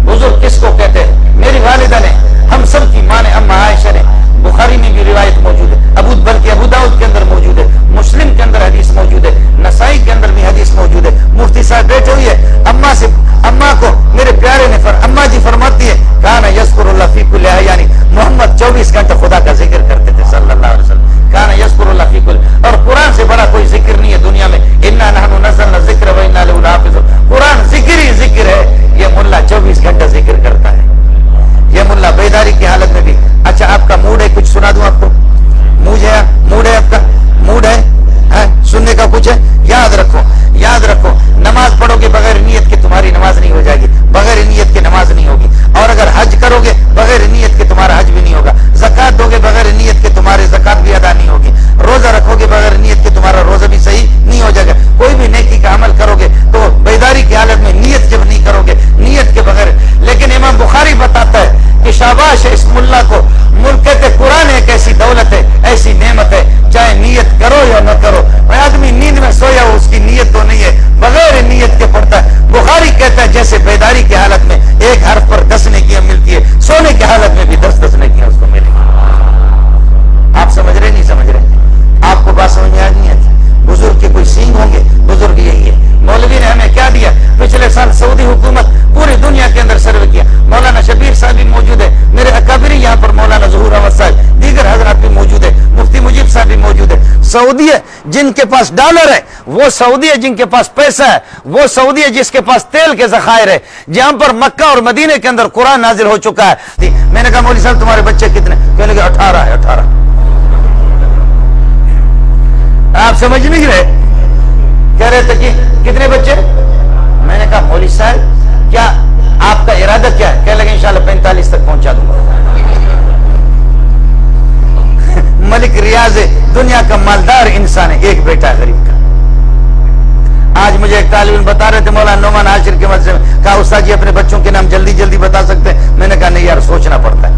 A: بزرگ کس کو کہتے ہیں؟ میری والدہ نے, ہم سب کی ماں نے, اما عائشہ نے, بخاری میں بھی روایت موجود ہے, بلکہ ابو داؤد کے اندر موجود ہے, مسلم کے اندر حدیث موجود ہے, نسائی کے اندر بھی حدیث موجود ہے. مفتی صاحب بیٹھے ہوئی ہے, اما کو میرے پیارے نے اما جی فرماتی ہے کانا یذکر اللہ فی کل احیان, محمد 24 گھنٹے خدا کا ذکر کرتے تھے صلی اللہ علیہ وسلم. کانا یذکر اللہ فی کل, اور قرآن سے بڑا کوئی ذکر نہیں ہے دنیا میں. انا نحن نزلنا الذکر و انا لہ لحافظون, قرآن ذکر ہی ذکر ہے. یہ ملا 24 گھنٹہ ذکر کرتا ہے, یہ ملا بیداری کی حالت میں بھی. اچھا آپ کا موڈ ہے, کچھ سنا دوں آپ کو؟ موڈ ہے آپ کا, موڈ ہے سننے کا کچھ ہے؟ یاد رکھو, نماز پڑھو گے بغیر نیت کے تمہاری نماز نہیں ہو جائے گی, بغیر نیت کے نماز نہیں ہوگی. اور اگر حج کرو گے بغیر نیت کے تمہارا حج بھی نہیں ہوگا. زکات دو گے بغیر نیت کے تمہاری زکات بھی ادا نہیں ہوگی. روزہ رکھو گے بغیر نیت کے تمہارا روزہ بھی صحیح نہیں ہو جائے گا. کوئی بھی نیکی کا عمل کرو گے تو بیداری کی حالت میں, نیت جب نہیں کرو گے, نیت کے بغیر. لیکن امام بخاری بتاتا ہے کہ شاباش ہے اس ملا کو, ملک کہتے قرآن ایک ایسی دولت ہے, ایسی نعمت ہے, چاہے نیت کرو یا نہ کرو. آدمی نیند میں سویا ہو, اس کی نیت تو نہیں ہے, بغیر نیت کے پڑھتا ہے. بخاری کہتا ہے جیسے بیداری کی حالت میں ایک حرف پر 10 نیکیاں ملتی ہے, سونے کی حالت میں بھی 10 نیکیاں اس کو ملیں گی. آپ سمجھ رہے نہیں سمجھ رہے؟ آپ کو بات سمجھ میں نہیں آتی. بزرگ کے کوئی سینگ ہوں گے, بزرگ یہی ہے. مولوی نے ہمیں کیا دیا؟ پچھلے سال سعودی حکومت پوری دنیا کے اندر سروے کیا. مولانا شبیر صاحب بھی موجود ہے, میرے اکابری یہاں پر مولانا ظہور احمد صاحب, دیگر حضرات بھی موجود ہے, مفتی مجیب صاحب بھی موجود ہے. سعودی ہے جن کے پاس ڈالر ہے, وہ سعودی ہے جن کے پاس پیسہ ہے, وہ سعودی ہے جس کے پاس تیل کے ذخائر ہے. جہاں پر مکہ اور مدینے کے اندر قرآن نازل ہو چکا ہے. میں نے کہا مولوی صاحب تمہارے بچے کتنے؟ کہنے لگے 18 ہے. 18 समझ नहीं रहे। कह रहे थे कि कितने बच्चे, मैंने कहा मौलवी साहब क्या आपका इरादा क्या है? कह लगे इंशाल्लाह 45 तक पहुंचा दूंगा। मलिक रियाज दुनिया का मालदार इंसान है, एक बेटा गरीब का। आज मुझे एक तालिब इल्म बता रहे थे मौलाना नौमान आशिर के मदरसे में, कहा उस्ताद जी अपने बच्चों के नाम जल्दी जल्दी बता सकते हैं? मैंने कहा नहीं यार, सोचना पड़ता है।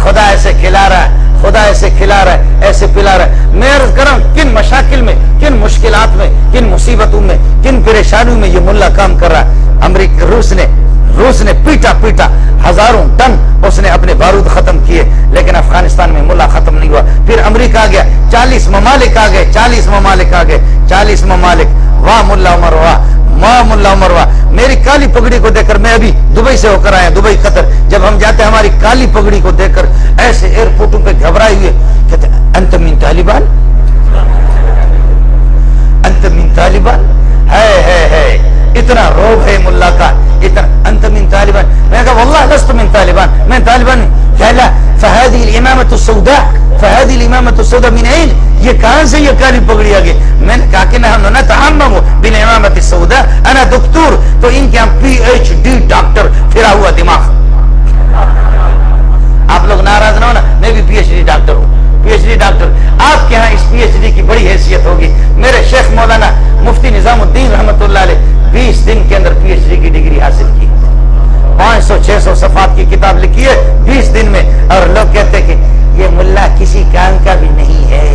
A: खुदा ऐसे खिला रहा है, खुदा ऐसे खिला रहा है, ऐसे पिला रहा है। मैं अर्ज कर रहा हूं किन मशाकिल में, किन मुश्किलात में, किन मुसीबतों में, किन परेशानियों में ये मुल्ला काम कर रहा है। अमेरिका रूस ने पीटा पीटा हजारों टन उसने अपने बारूद खत्म किए, लेकिन अफगानिस्तान में मुल्ला खत्म नहीं हुआ। फिर अमेरिका आ गया, 40 ममालिक आ गए, 40 ममालिक आ गए, 40 ममालिक। वाह मुल्ला उमर वाह, वाह मुल्ला उमर वाह। मेरी काली पगड़ी को देखकर, मैं अभी दुबई से होकर आया, दुबई कतर, जब हम जाते हैं हमारी काली पगड़ी को देखकर ऐसे एयरपोर्टों पे घबराए हुए कहते अंत मिन तालिबान, अंत मिन तालिबान है। इतना रोब है मुल्ला का, इतना अंत मिन तालिबान। मैं कहा वल्लाह लस्त मिन तालिबान, मैं तालिबान कहला। फहादी इमामत सौदा, फहादी इमामत सौदा मिन ऐन, ये कहां से ये काली पगड़ी आ गई? मैंने कहा कि ना तहम्ममु बिल इमामत सौदा अना दक्तूर, तो इनके हम PhD डॉक्टर, फिरा हुआ दिमाग। आप लोग नाराज ना हो ना, मैं भी PhD डॉक्टर हूं, PhD डॉक्टर। आपके यहाँ इस PhD की बड़ी हैसियत होगी। मेरे शेख मौलाना मुफ्ती निजामुद्दीन रहमतुल्लाह अलैह 20 दिन के अंदर PhD की डिग्री हासिल की, 500-600 सफात की किताब लिखी है 20 दिन में। और लोग कहते हैं कि ये मुल्ला किसी काम का भी नहीं है,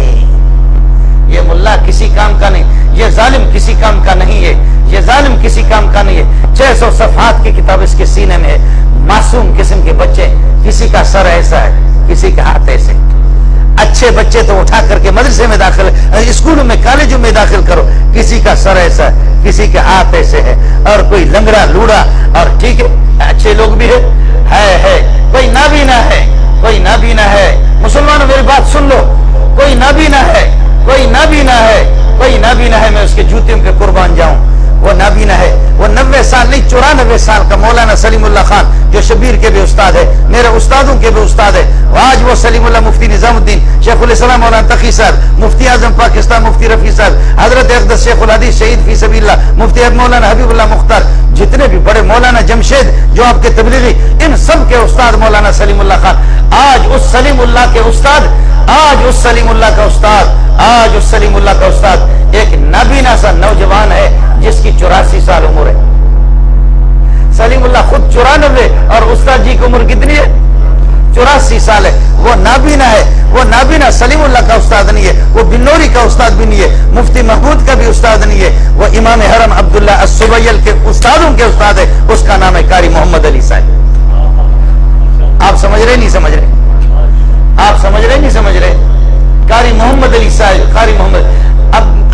A: ये मुल्ला किसी काम का नहीं, ये जालिम किसी काम का नहीं है, ये जालिम किसी काम का नहीं है। 600 सफात की किताब इसके सीने में है। मासूम किस्म के बच्चे, किसी का सर ऐसा है, किसी का हाथ ऐसे। अच्छे बच्चे तो उठा करके मदरसे में दाखिल, स्कूलों में कॉलेजों में दाखिल करो, किसी का सर ऐसा है, किसी के हाथ ऐसे है, और कोई लंगड़ा लूड़ा। और ठीक है, अच्छे लोग भी है, कोई नाबीना है, कोई नाबीना है। मुसलमानों मेरी बात सुन लो, कोई नाबीना है, कोई नाबीना है, कोई नाबीना है। मैं उसके जूतियों पे कुर्बान जाऊं, वो नाबीना है। वो 90 साल नहीं 94 साल का मौलाना सलीमुल्लाह खान, जो शबीर के भी उस्ताद है, मेरे उस्तादों के भी उस्ताद है। आज वो सलीमुल्लाह मुफ्ती निजामुद्दीन, शेखुल इस्लाम मौलाना तकी साहब, मुफ्ती आजम पाकिस्तान मुफ्ती रफी साहब, हजरत अक़दस शेखुल हदीस शहीद फी सबीलिल्लाह मुफ्ती मौलाना हबीबुल्लाह मुख्तार, जितने भी बड़े मौलाना जमशेद जो आपके तबलीगी, इन सब के उस्ताद मौलाना सलीमुल्लाह खान। आज उस सलीमुल्लाह के उस्ताद, आज उस सलीमुल्लाह का उस्ताद, आज उस सलीमुल्लाह का उस्ताद एक नाबीना सा नौजवान है जिसकी 84 साल उम्र है। सलीमुल्लाह खुद 94 और उस्ताद जी की उम्र कितनी है? 84 साल है। वो नाबीना है, वो नाबीना सलीमुल्लाह का उस्ताद नहीं है, वो बिन्नौरी का उस्ताद भी नहीं है, मुफ्ती महमूद का भी उस्ताद नहीं है, वो इमाम हरम अब्दुल्ला अस्सुबैल के उस्तादों के उस्ताद है। उसका नाम है कारी मोहम्मद अली साहब। आप समझ रहे नहीं समझ रहे? आप समझ रहे नहीं समझ रहे? कारी मोहम्मद अली साहब, कारी मोहम्मद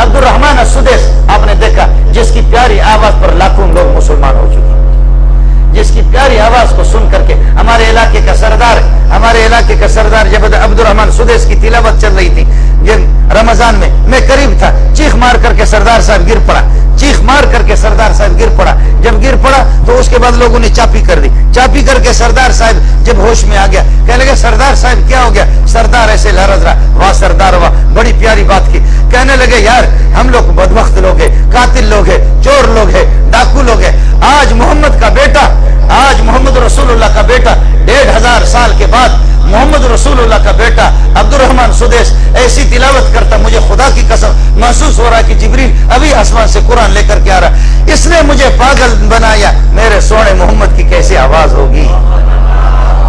A: अब्दुल रहमान अस्सुदैस, आपने देखा जिसकी प्यारी आवाज पर लाखों लोग मुसलमान हो चुके, जिसकी प्यारी आवाज को सुन करके हमारे इलाके का सरदार, हमारे इलाके का सरदार जब अब्दुल रहमान सुदैस की तिलावत चल रही थी ये रमजान में, मैं करीब था, चीख मार करके सरदार साहब गिर पड़ा, चीख मार करके सरदार साहब गिर पड़ा। जब गिर पड़ा तो उसके बाद लोगों ने चापी कर दी, चापी करके सरदार साहब जब होश में आ गया, कहने लगे सरदार साहब क्या हो गया? सरदार ऐसे लहरज रहा, वाह सरदार वाह, बड़ी प्यारी बात की। कहने लगे यार हम लोग बदबख्त लोग हैं, कातिल लोग हैं, चोर लोग हैं, डाकू लोग हैं। आज मोहम्मद का बेटा, आज मोहम्मद रसूलुल्लाह का बेटा 1500 साल के बाद मोहम्मद रसूलुल्लाह का बेटा अब्दुल रहमान सुदैस ऐसी तिलावत करता, मुझे खुदा की कसम महसूस हो रहा है कि जिब्रील अभी आसमान से कुरान लेकर के आ रहा। इसने मुझे पागल बनाया। मेरे सोने मोहम्मद की कैसी आवाज होगी,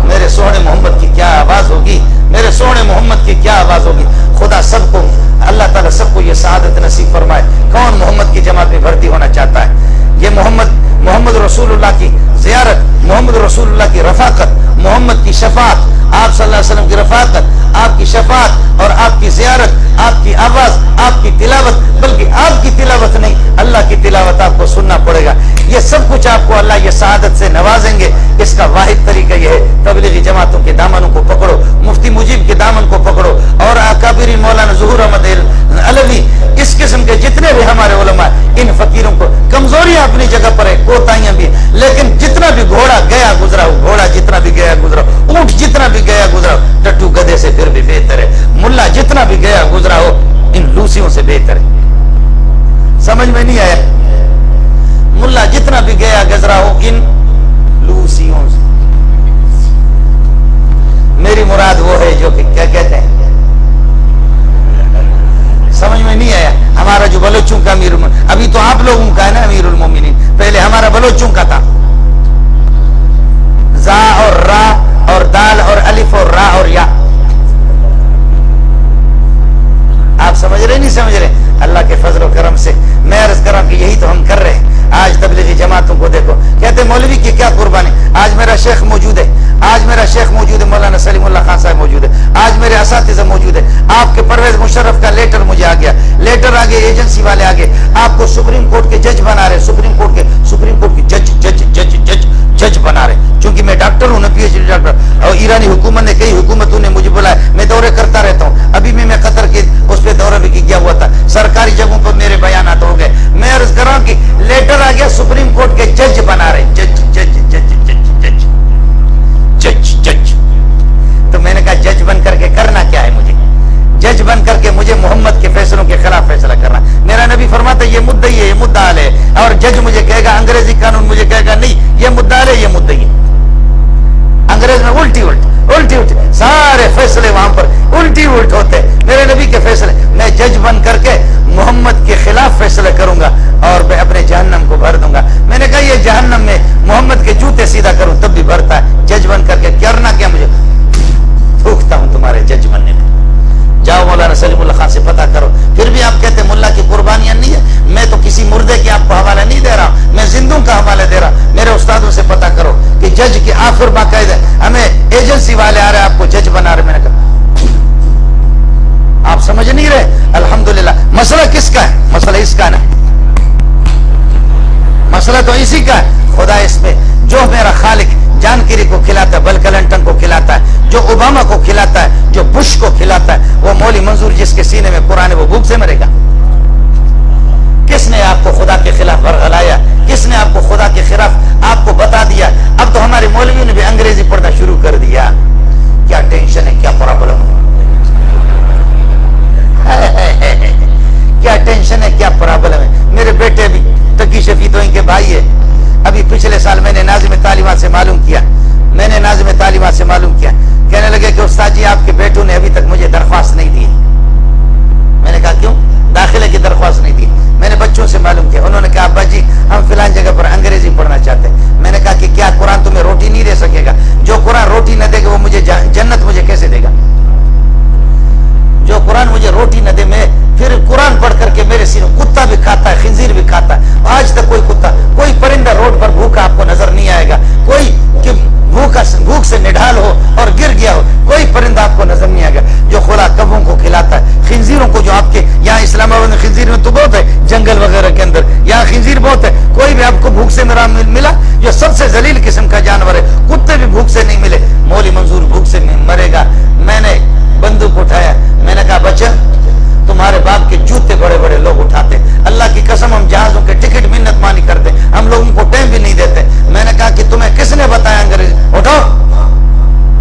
A: मेरे सोने मोहम्मद की क्या आवाज होगी, मेरे सोने मोहम्मद की क्या आवाज होगी। खुदा सबको, अल्लाह ताला सबको ये सआदत नसीब फरमाए। कौन मोहम्मद की जमात में भर्ती होना चाहता है? ये मोहम्मद रसूलुल्लाह की ज़ियारत, मोहम्मद रसूलुल्लाह की रफ़ाक़त, मोहम्मद की शफ़ाअत, आप सल्लल्लाहु अलैहि वसल्लम की रफ़ाक़त, आपकी शफ़ाअत और आपकी ज़ियारत, आपकी आवाज़, आपकी तिलावत, बल्कि आपकी तिलावत नहीं, अल्लाह की तिलावत आपको सुनना पड़ेगा। ये सब कुछ आपको अल्लाह ये सआदत से नवाजेंगे। इसका वाहिद तरीका यह है, तबलीगी जमातों के दामनों को पकड़ो, मुफ्ती मुजीब के दामन को पकड़ो, और अकाबिरी मौलाना ज़ुहूर अहमद अलवी, इस किस्म के जितने भी हमारे उलमा, इन फकीरों को, कमजोरियां अपनी जगह पर है, कोताहियां भी, लेकिन जितना भी घोड़ा गया गुजरा, घोड़ा जितना भी गया गुजरा, ऊंट जितना भी गया गुजरा, टट्टू गधे से फिर भी बेहतर है, मुल्ला जितना भी गया गुजरा हो, समझ में नहीं आया? मुल्ला जितना भी गया गजरा हो इन लूसियों से। मेरी मुराद वो है जो कि क्या कहते हैं, समझ में नहीं आया? हमारा जो बलोचों का अमीर, अभी तो आप लोगों का है ना अमीरुल मोमिनीन, पहले हमारा बलोचों का था। जा और रा और दाल और अलिफ और रा और या। आप समझ रहे नहीं समझ रहे? अल्लाह के फजल और करम से मैं अर्ज कर रहा हूं कि यही तो हम कर रहे हैं। आज तबलीगी जमातों को देखो, कहते मौलवी की क्या कुर्बानी। आज मेरा शेख मौजूद है, आज मेरा शेख मौजूद है, मौलाना सलीमुल्लाह खान साहब मौजूद है, आज मेरे असातिज़ा मौजूद है। आपके परवेज मुशर्रफ का लेटर मुझे आ गया, लेटर आ गया, एजेंसी वाले आ गए, आपको सुप्रीम कोर्ट के जज बना रहे, सुप्रीम कोर्ट के जज बना रहे। क्योंकि मैं डॉक्टर हूँ ना, पीएचडी डॉक्टर, और ईरानी हुकूमत ने, कई हुकूमतों ने मुझे बुलाया, मैं दौरे करता रहता हूँ। अभी मैं कतर के उस पर दौरा भी किया हुआ था, सरकारी जगहों पर मेरे बयानात हो गए। मैं अर्ज कर रहा हूँ कि लेटर आ गया, सुप्रीम कोर्ट के जज बना रहे, जज। तो मैंने कहा जज बन करके करना क्या है मुझे? जज बन करके मुझे मोहम्मद के फैसलों के खिलाफ फैसला करना। मेरा नबी फरमाता ये मुद्दई है, ये मुद्दाल है, और जज मुझे कहेगा, अंग्रेजी कानून मुझे कहेगा नहीं ये मुद्दाल है, ये मुद्दई है। अंग्रेज में उल्टी सारे फैसले वहां पर उल्टी होते। मेरे नबी के फैसले, मैं जज बन करके मोहम्मद के खिलाफ फैसले करूंगा और मैं अपने जहन्नम को भर दूंगा। मैंने कहा ये जहन्नम में मोहम्मद के जूते सीधा करूं तब भी भरता है, जज बन करके करना क्या मुझे? थूकता हूं तुम्हारे जज बनने में। जाओ मौलाना सलीमुल्लाह खान से पता करो। फिर भी आप कहते मुल्ला की कुर्बानियां नहीं है। मैं तो किसी मुर्दे के आपको हवाला नहीं दे रहा, मैं जिंदों का हवाला दे रहा। मेरे उस्तादों से पता करो कि जज के आखिर बाकायदा हमें एजेंसी वाले आ रहे, आपको जज बना रहे। मैंने कहा आप समझ नहीं रहे? अल्हम्दुलिल्लाह। मसला किसका है? मसला इसका ना, मसला तो इसी का है। खुदा इसमें जो मेरा खालिक जानकारी को खिलाता है, बिल क्लिंटन को खिलाता है, जो ओबामा को खिलाता है, जो बुश को खिलाता है, वो मौली मंजूर जिसके सीने में कुरान है वो भूख से मरेगा। किसने आपको खुदा के खिलाफ बरगलाया? किसने आपको खुदा के खिलाफ आपको बता दिया? अब तो हमारे मौलवियों ने भी अंग्रेजी पढ़ना शुरू कर दिया। क्या टेंशन है, क्या प्रॉब्लम है, क्या टेंशन है, क्या प्रॉब्लम है। मेरे बेटे भी तकी शफी तो इनके भाई है। अभी पिछले साल मैंने नाज़िम तालीमात से मालूम किया, कहने लगे कि उस्ताद जी आपके बेटों ने अभी तक मुझे दरख्वास्त नहीं दी। मैंने कहा क्यों? दाखिले की दरख्वास्त नहीं दी। मैंने बच्चों से मालूम किया, उन्होंने कहा अब्बा जी हम फिलान जगह पर अंग्रेजी पढ़ना चाहते हैं। मैंने कहा कि क्या कुरान तुम्हें रोटी नहीं दे सकेगा? जो कुरान रोटी न देगा वो मुझे जन्नत मुझे कैसे देगा? जो कुरान मुझे रोटी न दे, मैं फिर कुरान पढ़ करके मेरे सीने, कुत्ता भी खाता है, खिंजीर भी खाता है। आज तक कोई कुत्ता, कोई परिंदा रोड पर भूखा आपको नजर नहीं आएगा। कोई भूख से निढाल हो और गिर गया हो, कोई परिंदा आपको नजर नहीं आएगा। जो खुला कबों को खिलाता है, खिंजीरों को, जो आपके यहाँ इस्लामाबाद में खिंजीर में तो बहुत है, जंगल वगैरह के अंदर यहाँ खिंजीर बहुत है। कोई भी आपको भूख से मिला, जो सबसे जलील किस्म का जानवर है, कुत्ते भी भूख से नहीं मिले। मौली मंजूर भूख से मरेगा। मैंने बंदूक उठाया, मैंने कहा बच्चा तुम्हारे बाप के जूते बड़े बड़े लोग उठाते, अल्लाह की कसम हम जहाजों के टिकट मिन्नत मानी करते, हम लोगों को टाइम भी नहीं देते। मैंने कहा कि तुम्हें किसने बताया अंग्रेजी? उठो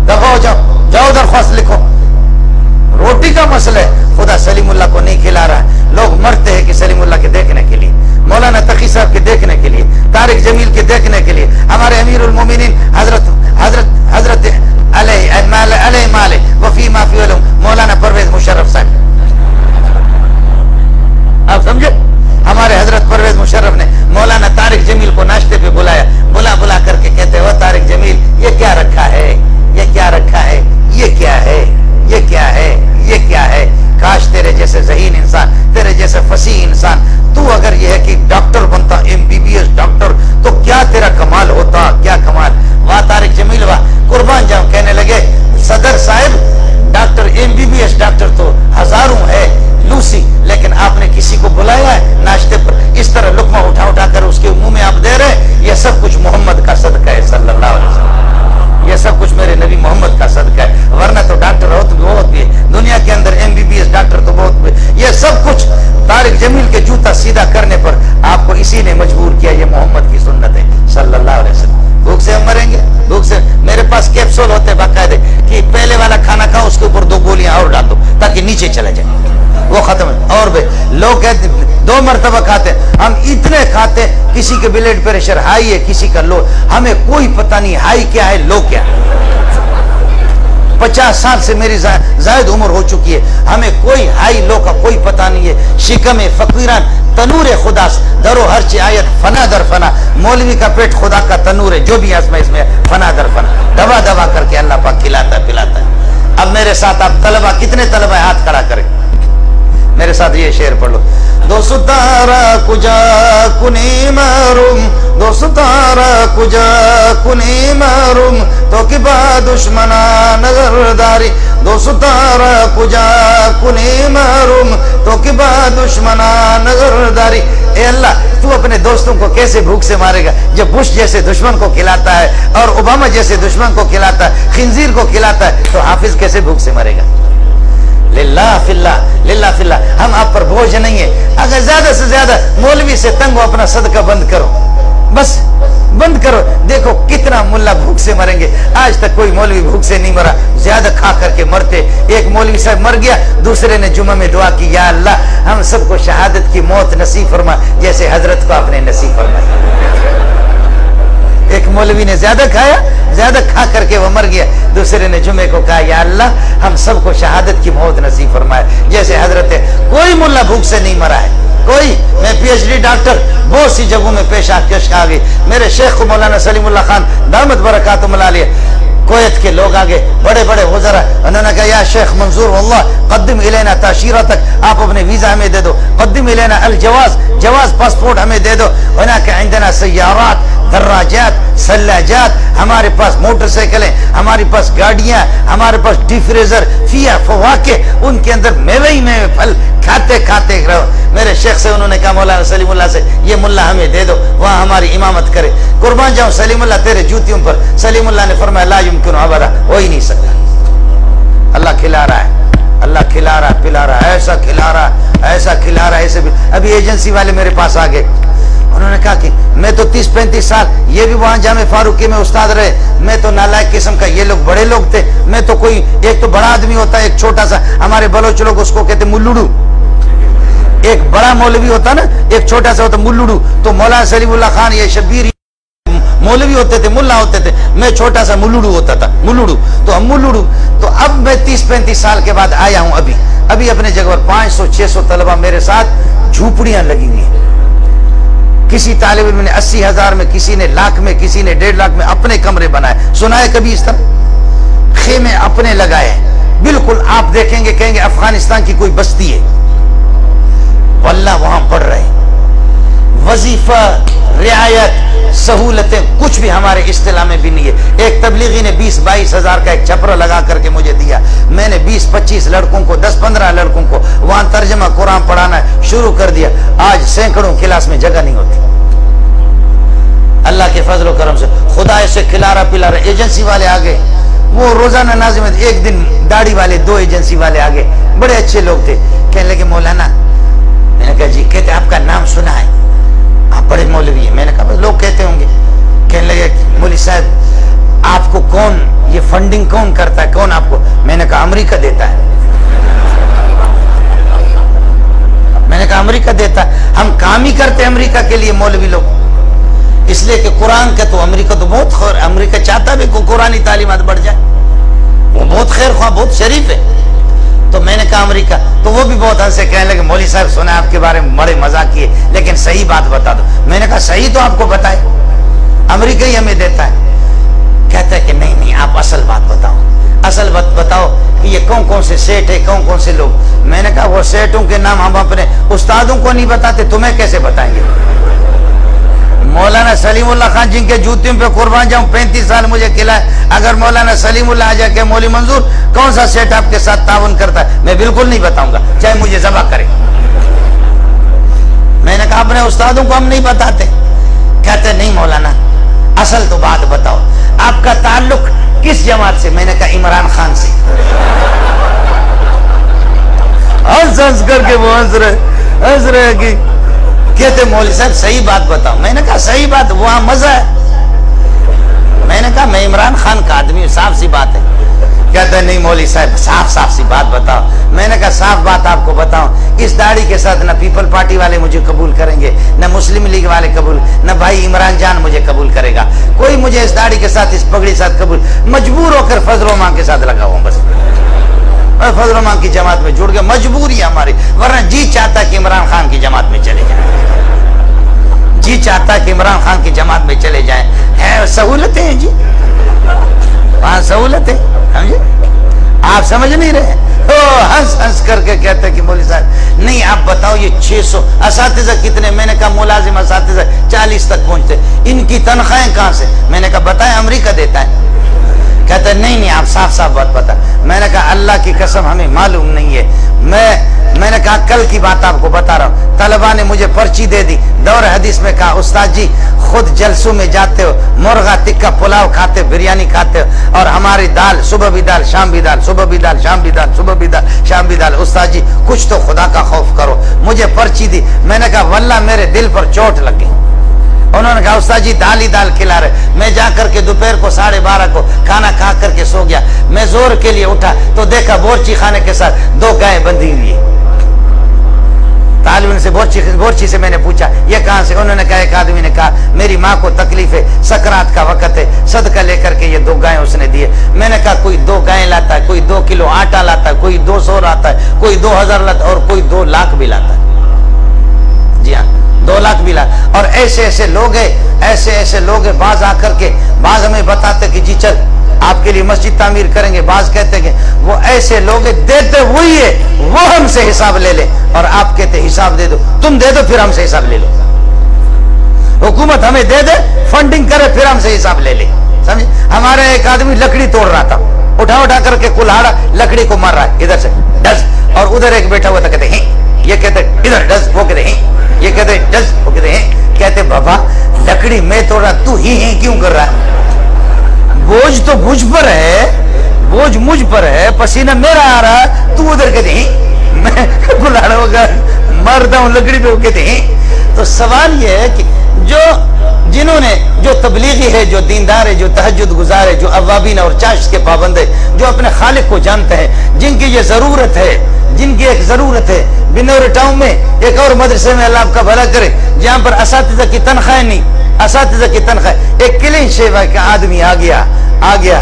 A: दफा हो जाओ दरख्वास्त लिखो। रोटी का मसला है, खुदा सलीमुल्लाह को नहीं खिला रहा है। लोग मरते हैं कि सलीमुल्लाह के देखने के लिए, मौलाना तकी साहब के देखने के लिए, तारिक जमील के देखने के लिए, हमारे अमीरुल मोमिनीन हजरत अलैहि वफी माफी मौलाना परवेज मुशर्रफ साहब। आप समझे? हमारे हजरत परवेज मुशर्रफ ने मौलाना तारिक जमील को नाश्ते पे बुलाया, बुला करके कहते हो तारिक जमील ये क्या रखा है, ये क्या रखा है, ये क्या है, ये क्या है, ये क्या है। काश तेरे जैसे ज़हीन इंसान, तेरे जैसे फसीह इंसान, तू अगर ये है कि डॉक्टर बनता, MBBS डॉक्टर, तो क्या तेरा कमाल होता, क्या कमाल। वाह तारिक जमील वाह, कुर्बान जाऊं। कहने लगे सदर साहब डॉक्टर MBBS डॉक्टर तो हजारों है लूसी, लेकिन आपने किसी को बुलाया है नाश्ते पर, इस तरह लुकमा उठा कर उसके मुंह में आप दे रहे, ये सब कुछ मोहम्मद का सदका है सल्लल्लाहु अलैहि वसल्लम। ये सब कुछ मेरे नबी मोहम्मद का सदका है, वरना तो डॉक्टर बहुत भी है दुनिया के अंदर, MBBS डॉक्टर तो बहुत भी। ये सब कुछ तारिक जमील के जूता सीधा करने पर आपको इसी ने मजबूर किया। ये मोहम्मद की सुन्नत है सल्लल्लाहु अलैहि वसल्लम। भूख से हम मरेंगे, भूख से। मेरे पास कैप्सूल होते बाकायदे कि पहले वाला खाना खाओ, उसके ऊपर 2 गोलियां और डाल दो ताकि नीचे चले जाए। وہ ختم ہے. اور بھی لوگ کہتے 2 مرتبہ کھاتے, ہم اتنے کھاتے, کسی کے بلڈ پریشر ہائی ہے, کسی کا لو, ہمیں کوئی پتہ نہیں ہائی کیا ہے لو کیا ہے. 50 سال سے میری زائد عمر ہو چکی ہے, ہمیں کوئی ہائی لو کا کوئی پتہ نہیں ہے. شکم فقیران تنور خدا درو ہر چی آیت فنا در فنا. مولوی کا پیٹ خدا کا تنور ہے, جو بھی اس میں فنا در فنا, دبا دبا کر کے اللہ پاک کھلاتا ہے پلاتا ہے. اب میرے ساتھ آپ طلبہ, کتنے طلبہ ہاتھ کھڑا کریں, میرے ساتھ یہ شعر پڑھ لو. دو ستارہ کجا کنی معروم, دو ستارہ کجا کنی معروم, تو کہ با دشمنا نظرداری. دو ستارہ کجا کنی معروم, تو کہ با دشمنا نظرداری. اے اللہ, تو اپنے دوستوں کو کیسے بھوک سے مارے گا جب بش جیسے دشمن کو کھلاتا ہے اور اوباما جیسے دشمن کو کھلاتا ہے, خنزیر کو کھلاتا ہے, تو حافظ کیسے بھوک سے مرے گا. للہ فی اللہ, للہ فی اللہ. ہم آپ پر بوجھ نہیں ہے. اگر زیادہ سے زیادہ مولوی سے تنگ ہو, اپنا صدقہ بند کرو, بس بند کرو. دیکھو کتنا ملا بھوک سے مریں گے. آج تک کوئی مولوی بھوک سے نہیں مرا, زیادہ کھا کر کے مرتے. ایک مولوی صاحب مر گیا, دوسرے نے جمعہ میں دعا کی, یا اللہ ہم سب کو شہادت کی موت نصیب فرما جیسے حضرت کو آپ نے نصیب فرمایا. ایک مولوی نے زیادہ کھایا, زیادہ کھا کر کے وہ مر گیا, دوسرے نے جمعے کو کہا یا اللہ ہم سب کو شہادت کی موت نصیب فرمائے جیسے حضرت ہے. کوئی ملا بھوک سے نہیں مرا ہے, کوئی. میں پی ایچ ڈی ڈاکٹر بہت سی جگہوں میں پیش آ گئی. میرے شیخ کو مولانا سلیم اللہ خان دامت برکاتہم العالیہ, کویت کے لوگ آگے بڑے بڑے وزراء, انہوں نے کہا یا شیخ منظور واللہ قدم الینا تاشیرتک, آپ اپنے ویزا ہمیں دے دو. قدم الینا الجواز, جواز پاسپورٹ ہمیں دے دو. هناك عندنا سیارات, دراجات, ثلاجات, ہمارے پاس موٹر سائیکلیں, ہمارے پاس گاڑیاں, ہمارے پاس ڈی فریزر, فیا فواکہ, ان کے اندر میوے ہی میوے, پھل کھاتے کھاتے رہو. میرے شیخ سے انہوں نے کہا مولانا سلیم اللہ سے یہ ملا ہمیں دے دو, وہاں ہماری امامت کرے. قربان جاؤں سلیم اللہ تیرے جوتیوں پر. سلیم اللہ نے فرمایا لا یمکن ابدا, ہو ہی نہیں سکتا. اللہ کھلا رہا ہے, اللہ کھلا رہا ہے, پلا رہا ہے, ایسا کھلا رہا ہے, ایسا کھلا رہا ہے, ایسے بھی. ابھی ایجنسی والے میرے پاس آ گئے, انہوں نے کہا کہ میں تو 30-35 سال, یہ بھی وہاں جامع فاروقی میں استاد رہے, میں تو نالائق قسم کا, یہ لوگ بڑے لوگ تھے, میں تو کوئی, ایک تو بڑا آدمی ہوتا ہے, ایک چھوٹا سا, ہمارے بلوچ لوگ اس کو کہتے ملوڑو. ایک بڑا مولوی ہوتا نا, ایک چھوٹا سا ہوتا ملوڑو. تو مولانا سلیم اللہ خان یہ شبیر مولوی ہوتے تھے, ملا ہوتے تھے, میں چھوٹا سا ملوڑو ہوتا تھا, ملوڑو. تو ہم ملوڑو. تو اب میں 30-35 سال کے بعد آیا ہوں, ابھی اپنے جگہ پر 500-600 طلبہ میرے ساتھ, جھوپڑیاں لگی ہوئی ہیں. کسی طالب علم نے 80,000 میں, کسی نے لاکھ میں, کسی نے 1.5 لاکھ میں اپنے کمرے بنائے. سنا ہے کبھی اس طرح خیمے اپنے لگائے, بالکل آپ دیکھیں گے کہیں گے افغانستان کی کوئی بستی ہے. واللہ وہاں پڑھ رہے ہیں. وظیفہ, رعایت, سہولتیں کچھ بھی ہمارے اصطلاح میں بھی نہیں ہے. ایک تبلیغی نے 20-22 ہزار کا ایک چھپرا لگا کر کے مجھے دیا. میں نے 20-25 لڑکوں کو, 10-15 لڑکوں کو وہاں ترجمہ قرآن پڑھانا شروع کر دیا. آج سینکڑوں کلاس میں جگہ نہیں ہوتی. اللہ کے فضل و کرم سے خدا ایسے کھلا رہا پلا رہا. ایجنسی والے آگے, وہ روزانہ نازم, ایک دن داڑھی والے 2 ایجنسی والے آگے, بڑے اچھے لوگ تھے. کہنے لگے مولانا, میں نے کہا جی, کہتے آپ کا نام سنا ہے, آپ بڑے مولوی ہیں. میں نے کہا بس لوگ کہتے ہوں گے. کہنے لگے مولوی صاحب آپ کو کون یہ فنڈنگ کون کرتا ہے, کون آپ کو؟ میں نے کہا امریکہ دیتا ہے. میں نے کہا امریکہ دیتا ہے. ہم کام ہی کرتے امریکہ کے لیے مولوی لوگ, اس لیے کہ قرآن کا تو امریکہ تو بہت خیر, امریکہ چاہتا بھی کہ قرآنی تعلیمات بڑھ جائے, وہ بہت خیر خواہ, بہت شریف ہے. تو میں نے کہا امریکہ. تو وہ بھی بہت ہنسے, کہنے لگے مولوی صاحب سنا آپ کے بارے میں بڑے مزاق کیے, لیکن صحیح بات بتا دو. میں نے کہا صحیح تو آپ کو بتائے, امریکہ ہی ہمیں دیتا ہے. کہتا ہے کہ نہیں آپ اصل بات بتاؤ, اصل بات بتاؤ کہ یہ کون کون سے سیٹ ہے, کون کون سے لوگ. میں نے کہا وہ سیٹوں کے نام ہم اپنے استادوں کو نہیں بتاتے, تمہیں کیسے بتائیں گے. مولانا سلیم اللہ خان جن کے جوتیوں پہ قربان جاؤں, 35 سال مجھے کھلائے. اگر مولانا سلیم اللہ آ جائے کہ مولوی منظور کون سا سیٹ آپ کے ساتھ تعاون کرتا ہے, میں بالکل نہیں بتاؤں گا, چاہے مجھے ذبح کرے. میں نے کہا اپنے استادوں کو ہم نہیں بتاتے. کہتے نہیں مولانا اصل تو بات بتاؤ, آپ کا تعلق کس جماعت سے؟ میں نے کہا عمران خان سے. ہنس کر کے وہ ہنس رہے کہ کہتے مولوی صاحب صحیح بات بتاؤ. میں نے کہا صحیح بات, وہاں مزہ ہے. میں نے کہا میں عمران خان کا آدمی ہوں, صاف سی بات ہے. कहता है नहीं मौली साहब साफ साफ सी बात बताओ। मैंने कहा साफ बात आपको बताऊं, इस दाढ़ी के साथ न पीपल पार्टी वाले मुझे कबूल करेंगे, न मुस्लिम लीग वाले कबूल, न भाई इमरान जान मुझे कबूल करेगा, कोई मुझे इस दाढ़ी के साथ इस पगड़ी के साथ कबूल, मजबूर होकर फजल मां के साथ लगा हुआ बस। मैं फजल मां की जमात में जुड़ गया, मजबूरी हमारी, वरना जी चाहता कि इमरान खान की जमात में चले जाए, जी चाहता कि इमरान खान की जमात में चले जाएं। है सहूलतें हैं जी, वहां सहूलतें, समझे? आप समझ नहीं रहे। हंस हंस करके कहते हैं कि मौलवी साहब नहीं आप बताओ ये 600 असातिज़ा कितने? मैंने कहा मुलाजिम असातिज़ा 40 तक पहुंचते, इनकी तनख्वाहें कहां से? मैंने कहा बताएं अमेरिका देता है। कहते नहीं आप साफ साफ बात बता। मैंने कहा अल्लाह की कसम हमें मालूम नहीं है। मैंने कहा कल की बात आपको बता रहा हूँ, तलबा ने मुझे पर्ची दे दी, दौर हदीस में कहा उस्ताद जी खुद जलसों में जाते हो, मुर्गा टिक्का पुलाव खाते हो, बिरयानी खाते हो, और हमारी दाल सुबह भी दाल शाम भी दाल, सुबह भी दाल शाम भी दाल, सुबह भी दाल शाम भी दाल। उस्ताद जी कुछ तो खुदा का खौफ करो। मुझे पर्ची दी, मैंने कहा वल्लाह मेरे दिल पर चोट लगी। उन्होंने कहा उस्ताद जी दाल ही दाल खिला रहे। मैं जाकर के दोपहर को 12:30 को खाना खा करके सो गया। मैं जोर के लिए उठा तो देखा बोरची खाने के साथ 2 गाय बंधी हुई है। तालिब से बोरची से मैंने पूछा ये कहां से? उन्होंने कहा एक आदमी ने कहा मेरी माँ को तकलीफ है, सकरात का वक्त है, सदका लेकर के ये 2 गायें उसने दिए। मैंने कहा कोई 2 गायें लाता है, कोई 2 किलो आटा लाता है, कोई 200 लाता है, कोई 2000 लाता है, और कोई 2 लाख भी लाता है। जी हाँ 2 लाख भी ला। और ऐसे ऐसे लोग हैं, ऐसे ऐसे लोग हैं, बाज आकर के बाज हमें बताते कि जी चल आपके लिए मस्जिद तामीर करेंगे, बाज कहते कि वो ऐसे लोग हैं, देते वही है, वो हमसे हिसाब ले ले, और आप कहते हिसाब दे दो, तुम दे दो फिर हमसे हिसाब ले लो। हुकूमत हमें दे दे, फंडिंग करे, फिर हमसे हिसाब ले ले। समझे? हमारे एक आदमी लकड़ी तोड़ रहा था, उठा उठा करके कुल्हाड़ा लकड़ी को मार रहा है, इधर से डस, और उधर एक बैठा हुआ था, कहते हैं, ये कहते इधर डस, वो कहते हैं, ये कहते डस, वो कहते हैं। कहते बाबा लकड़ी मैं तोड़ रहा, तू ही क्यों कर रहा है? बोझ तो मुझ पर है, बोझ मुझ पर है, पसीना मेरा आ रहा है, तू उधर कहते हैं मैं कुल्हाड़ा वगैरह मारता हूँ लकड़ी पे, वो कहते हैं। तो सवाल ये है कि जो तबलीगी है, जो दीनदार है, जो तहज्जुद गुजार है, जो अवाबीन और चाश के पाबंद है, जो अपने खालिक को जानते हैं, जिनकी ये जरूरत है, जिनकी एक जरूरत है। बिनौर टाउन में एक और मदरसे में अल्लाह आपका भला करे, जहाँ पर असातिज़ा की तनख्वाह नहीं, असातिज़ा की तनख्वाह, एक क्लीन शेव का आदमी आ गया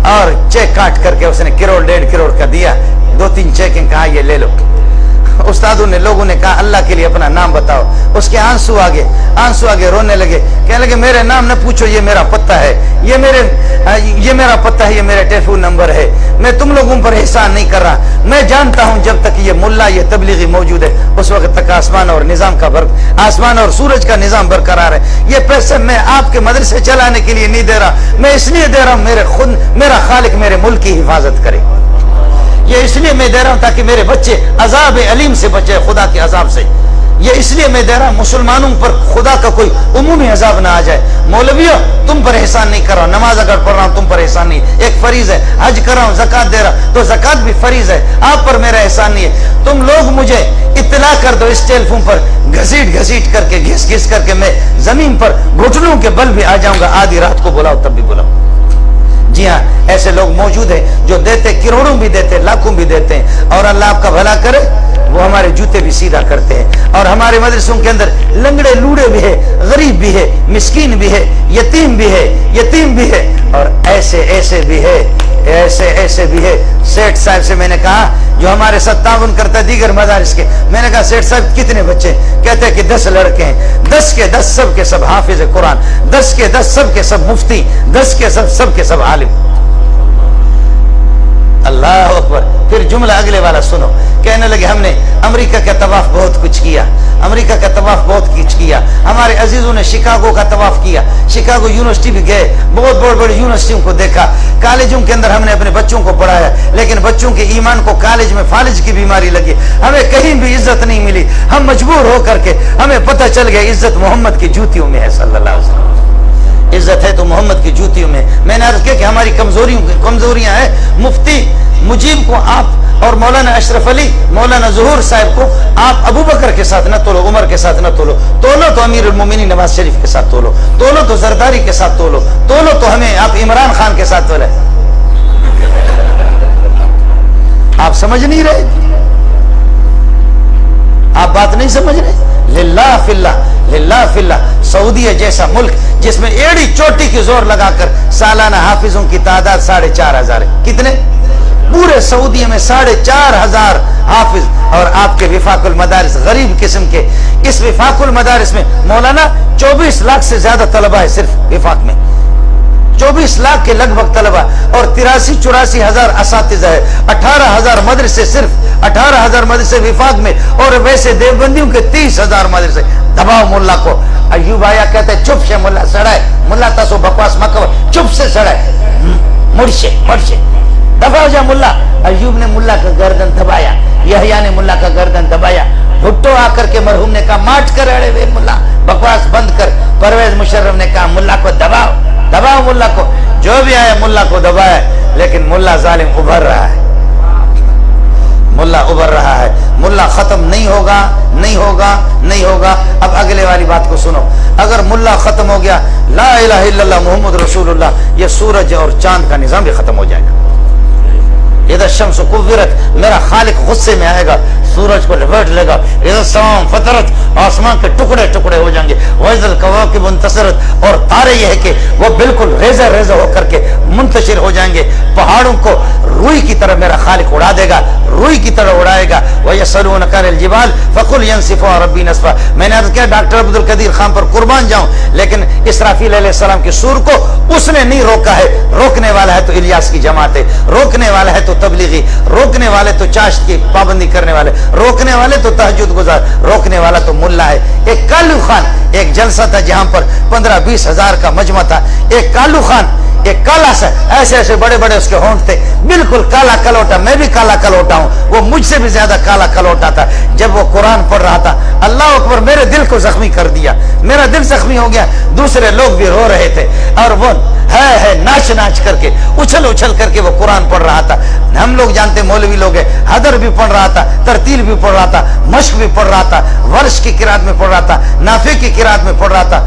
A: और चेक काट करके उसने 1 1.5 करोड़ का दिया, 2-3 चेकें कहा ये ले लो। उस्तादों ने लोगों ने कहा अल्लाह के लिए अपना नाम बताओ। उसके आंसू आगे रोने लगे, कहने लगे मेरे नाम न पूछो, ये मेरा पत्ता है, ये मेरा पत्ता है, ये मेरा टेलीफोन नंबर है, मैं तुम लोगों पर एहसान नहीं कर रहा। मैं जानता हूं जब तक ये मुल्ला ये तबलीगी मौजूद है उस वक्त तक आसमान और सूरज का निजाम बरकरार है। ये पैसे मैं आपके मदरसे चलाने के लिए नहीं दे रहा, मैं इसलिए दे रहा हूं मेरा खालिक मेरे मुल्क की हिफाजत करे। ये इसलिए मैं दे रहा हूं ताकि मेरे बच्चे अजाब अलीम से बचे, खुदा के अजाब से। ये इसलिए मैं दे रहा हूं मुसलमानों पर खुदा का कोई उमूमी अजाब ना आ जाए। मौलवियों तुम पर एहसान नहीं कर रहा हूं, नमाज अगर पढ़ रहा हूं तुम पर एहसान नहीं, एक फरीज है, हज कर रहा हूं, ज़कात दे रहा तो ज़कात भी फरीज है, आप पर मेरा एहसान नहीं है। तुम लोग मुझे इत्तला कर दो, इस टेलीफोन पर घसीट करके घिस करके मैं जमीन पर घुटनों के बल भी आ जाऊंगा, आधी रात को बुलाओ तब भी बुलाओ। जी हाँ ऐसे लोग मौजूद हैं जो देते, करोड़ों भी देते, लाखों भी देते हैं, और अल्लाह आपका भला करे वो हमारे जूते भी सीधा करते हैं। और हमारे मदरसों के अंदर लंगड़े लूड़े भी है, गरीब भी है, मिस्कीन भी है, यतीम भी है, और ऐसे भी है। सेठ साहब से मैंने कहा जो हमारे साथ ताउन करता है दीगर मदारिस के, मैंने कहा सेठ साहब कितने बच्चे? कहते हैं कि 10 लड़के हैं, 10 के 10 सब के सब हाफिज कुरान, 10 के 10 सब के सब मुफ्ती, 10 के सब के सब आलिम। अल्लाह अकबर। फिर जुमला अगले वाला सुनो, कहने लगे हमने अमेरिका का तवाफ बहुत कुछ किया, हमारे अजीजों ने शिकागो का तवाफ किया, शिकागो यूनिवर्सिटी भी गए, बहुत बड़ी यूनिवर्सिटियों को देखा, कॉलेजों के अंदर हमने अपने बच्चों को पढ़ाया, लेकिन बच्चों के ईमान को कॉलेज में फालिज की बीमारी लगी, हमें कहीं भी इज्जत नहीं मिली। हम मजबूर होकर के, हमें पता चल गया इज्जत मोहम्मद की जूतियों में है सल्लल्लाहु अलैहि वसल्लम। इज्जत है तो मोहम्मद की जूतियों में। मैंने अर्ज किया कि हमारी कमजोरियां हैं। मुफ्ती मुजीब को आप और मौलाना अशरफ अली, मौलाना ज़हूर साहब को आप अबू बकर के साथ न तोलो, उमर के साथ न तोलो तो अमीरुल मोमिनीन नवाज शरीफ के साथ तोलो तो जरदारी के साथ तोलो तो हमें आप इमरान खान के साथ तोले। समझ नहीं रहे, आप बात नहीं समझ रहे। लिल्लाह फिल्लाह, लिल्लाह फिल्लाह। सऊदी जैसा मुल्क जिसमें एड़ी चोटी की जोर लगाकर सालाना हाफिजों की तादाद 4,500 है। कितने? पूरे सऊदी में 4,500 हाफिज। और आपके विफाकुल मदारिस गरीब किस्म के, इस विफाकुल मदारिस में मौलाना 24 लाख से ज्यादा तलबा है सिर्फ विफाक में, 24 लाख के लगभग तलबा, और 83-84 हजार असातिज़ा है, 18,000 मदरसे, सिर्फ 18,000 मदरसे विफाक में, और वैसे देवबंदियों के 30,000 मदरसे। दबाओ मुल्ला को। अय्यूब आया कहते हैं चुप से मुल्ला सड़ाए, मुल्ला तसो बकवास मकर, चुप से सड़ाए, मुड़शे मुड़शे, दबाओ जा मुल्ला। अय्यूब ने मुल्ला का गर्दन दबाया, यहया ने मुल्ला का गर्दन दबाया। भुट्टो आकर के मरहूम ने कहा माट कर अड़े वे मुल्ला, बकवास बंद कर। परवेज मुशर्रफ ने कहा मुल्ला को दबाओ, दबाओ मुल्ला को। जो भी आया मुल्ला को दबाया, लेकिन मुल्ला जालिम उभर रहा है, मुल्ला उभर रहा है। मुल्ला खत्म नहीं होगा, नहीं होगा, नहीं होगा। अब अगले वाली बात को सुनो। अगर मुल्ला खत्म हो गया, ला इलाहा इल्लल्लाह मुहम्मद रसूलुल्लाह, ये सूरज और चांद का निजाम भी खत्म हो जाएगा। इधर शम्स कुव्विरत, मेरा खालिक गुस्से में आएगा, सूरज को लपेट लेगा। इधर सवाम फतरत, आसमान के टुकड़े टुकड़े हो जाएंगे। वज़ल कवाकिब मुंतसरत, और तारे ये है कि वो बिल्कुल रेजा रेजा होकर के मुंतशिर हो जाएंगे। पहाड़ों को रुई की तरह मेरा खालिक उड़ा देगा, रुई की तरह उड़ाएगा। वयसलूनका अनिल जिबाल फकुल यंसिफुहा रब्बी नस्फा। मैंने अर्ज किया डॉक्टर अब्दुल कदीर खान पर कुर्बान जाऊं, लेकिन इसराफील अलैहिस्सलाम की सूर को उसने नहीं रोका है। रोकने वाला है तो इलियास की जमात है, रोकने वाला है तो तबलीगी, रोकने वाले तो चाश्त की पाबंदी करने वाले, रोकने वाले तो तहज्जुद गुजार, रोकने वाला तो मुल्ला है। एक कालू खान, एक जलसा था जहां पर 15-20 हजार का मजमा था। एक कालू खान, एक काला सा, ऐसे ऐसे बड़े बड़े उसके होंठ थे, बिल्कुल काला कलौटा। मैं भी काला कलौटा हूं, वो मुझसे भी ज्यादा काला कलौटा था। जब वो कुरान पढ़ रहा था, अल्लाह अकबर, मेरे दिल को जख्मी कर दिया, मेरा दिल जख्मी हो गया। दूसरे लोग भी रो रहे थे, और वो है नाच नाच करके, उछल उछल करके वो कुरान पढ़ रहा था। हम लोग जानते मौलवी लोग हैं, हदर भी पढ़ रहा था, तरतील भी पढ़ रहा था, मश्क भी पढ़ रहा था, वर्ष की किरात में पढ़ रहा था, नाफे की किरात में पढ़ रहा था।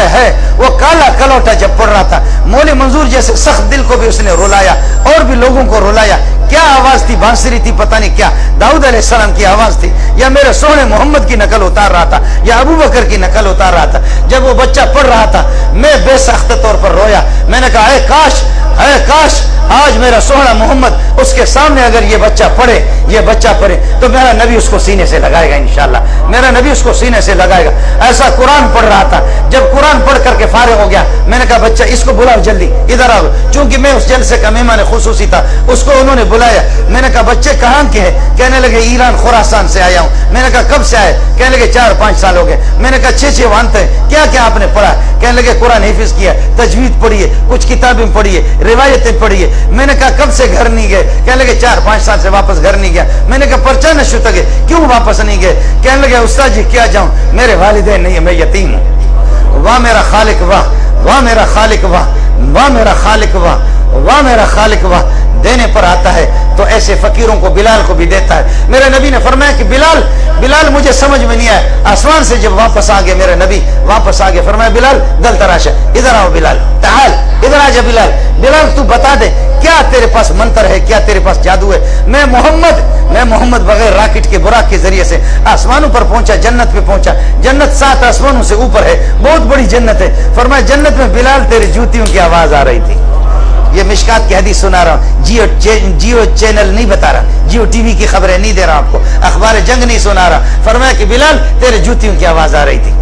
A: है वो काला कलौटा जब पढ़ रहा था, मौले मंजूर जैसे सख्त दिल को भी उसने रुलाया, और भी लोगों को रुलाया। क्या आवाज थी, बांसुरी थी, पता नहीं क्या, दाऊद अलैहिस्सलाम की आवाज थी, या मेरे सोहने मोहम्मद की नकल उतार रहा था, या अबू बकर की नकल उतार रहा था। जब वो बच्चा पढ़ रहा था, मैं बेसख्त तौर पर रोया। मैंने कहा ऐ काश आज मेरा सोहना मोहम्मद उसके सामने अगर ये बच्चा पढ़े, ये बच्चा पढ़े, तो मेरा नबी उसको सीने से लगाएगा, इंशाअल्लाह मेरा नबी उसको सीने से लगाएगा। ऐसा कुरान पढ़ रहा था। जब कुरान पढ़ करके फारिग हो गया, मैंने कहा बच्चा इसको बुलाओ, जल्दी इधर आओ। चूंकि मैं उस जलसे का मेहमान खुसूसी था, उसको उन्होंने बुलाया। मैंने कहा बच्चे कहाँ के हैं? कहने लगे ईरान खुरासान से आया हूँ। मैंने कहा कब से आए? कहने लगे 4-5 साल हो गए। मैंने कहा 6 वानते हैं, क्या क्या आपने पढ़ा? कहने लगे कुरान हिफ्ज किया, तजवीद पढ़ी है, कुछ किताबें पढ़ी है, रिवायतें पढ़ी है। मैंने कहा कब से घर नहीं गए? कहने लगे 4-5 साल से वापस घर नहीं गया। मैंने कहा पर्चा न शुतगे, क्यों वापस नहीं गए? कहने लगे उस्ताद जी क्या जाऊं, मेरे वालिदैन नहीं है, मैं यतीम हूं। वाह मेरा खालिक वाह, वाह मेरा खालिक वाह, वाह मेरा खालिक वाह, वाह मेरा खालिक वाह। देने पर आता है तो ऐसे फकीरों को, बिलाल को भी देता है। मेरे नबी ने फरमाया कि बिलाल मुझे समझ में नहीं आया। आसमान से जब वापस आ गए मेरे नबी, वापस आ गए, फरमाया बिलाल दल तराशा, इधर आओ बिलाल, ताल इधर आ जा बिलाल। बिलाल तू बता दे क्या तेरे पास मंत्र है, क्या तेरे पास जादू है? मैं मोहम्मद बगैर रॉकेट के बुराक के जरिए से आसमानों पर पहुंचा, जन्नत पे पहुंचा। जन्नत 7 आसमानों से ऊपर है, बहुत बड़ी जन्नत है। फरमाया जन्नत में बिलाल तेरी जूतियों की आवाज आ रही थी। ये मिशकात की हदीस सुना रहा हूँ, जियो चैनल नहीं बता रहा, जियो टीवी की खबरें नहीं दे रहा आपको, अखबार जंग नहीं सुना रहा। फरमाया कि बिलाल तेरे जूतियों की आवाज आ रही थी।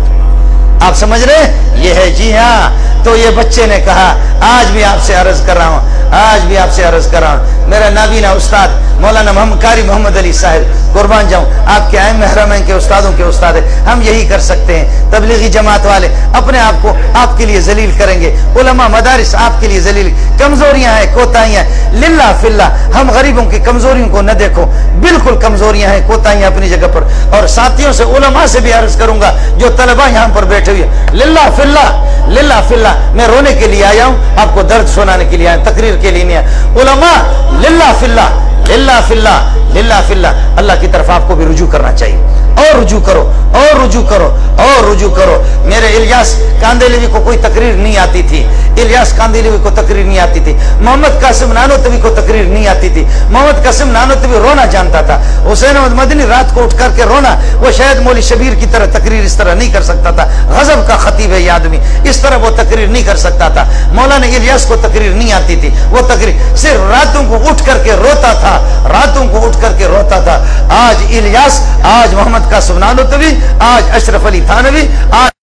A: आप समझ रहे हैं? ये है, जी हाँ। तो ये बच्चे ने कहा आज भी आपसे अर्ज कर रहा हूँ, आज भी आपसे अर्ज कर रहा हूँ, मेरा नाबीना उस्ताद मौलाना कारी मोहम्मद अली साहब, कुर्बान जाऊं, आपके आइम महरमैन के उस्तादों के उस्ताद है। हम यही कर सकते हैं। तबलीगी जमात वाले अपने आप को आपके लिए जलील करेंगे, उलमा मदारिस आपके लिए जलील। कमजोरियां हैं, कोताहियां, लिल्लाह फिल्लाह हम गरीबों की कमजोरियों को न देखो, बिल्कुल कमजोरियां हैं, कोताहियां अपनी जगह पर। और साथियों से, उलमा से भी अर्ज करूंगा जो तलबा यहाँ पर बैठे हुए, लिल्लाह फिल्लाह, लिल्लाह फिल्लाह, मैं रोने के लिए आया हूँ, आपको दर्द सुनाने के लिए आया, तकरीर के लिए नहीं आया। उलमा लिल्लाह फिल्लाह, लिल्लाह फिल्लाह, लिल्लाह फिल्लाह, अल्लाह की तरफ आपको भी रुजू करना चाहिए। اور رجوع کرو اور رجوع کرو اور رجوع کرو. میرے الیاس کاندھلوی کو کوئی تقریر نہیں آتی تھی. الیاس کاندھلوی کو تقریر نہیں آتی تھی. محمد قاسم نانوتوی کو تقریر نہیں آتی تھی. محمد قاسم نانوتوی رونا جانتا تھا. حسین احمد مدنی رات کو اٹھ کر کے رونا. وہ شاید مولوی شبیر کی طرح تقریر اس طرح نہیں کر سکتا تھا. غضب کا خطیب ہے یہ آدمی, اس طرح وہ تقریر نہیں کر سکتا تھا. مولانا الیاس کو تقریر نہیں آتی تھی. وہ تقریر صرف راتوں کو اٹھ کر کے روتا تھا, راتوں کو اٹھ کر کے روتا تھا. آج الیاس, آج محمد قاسم نانوتوی, آج اشرف علی تھانوی, آج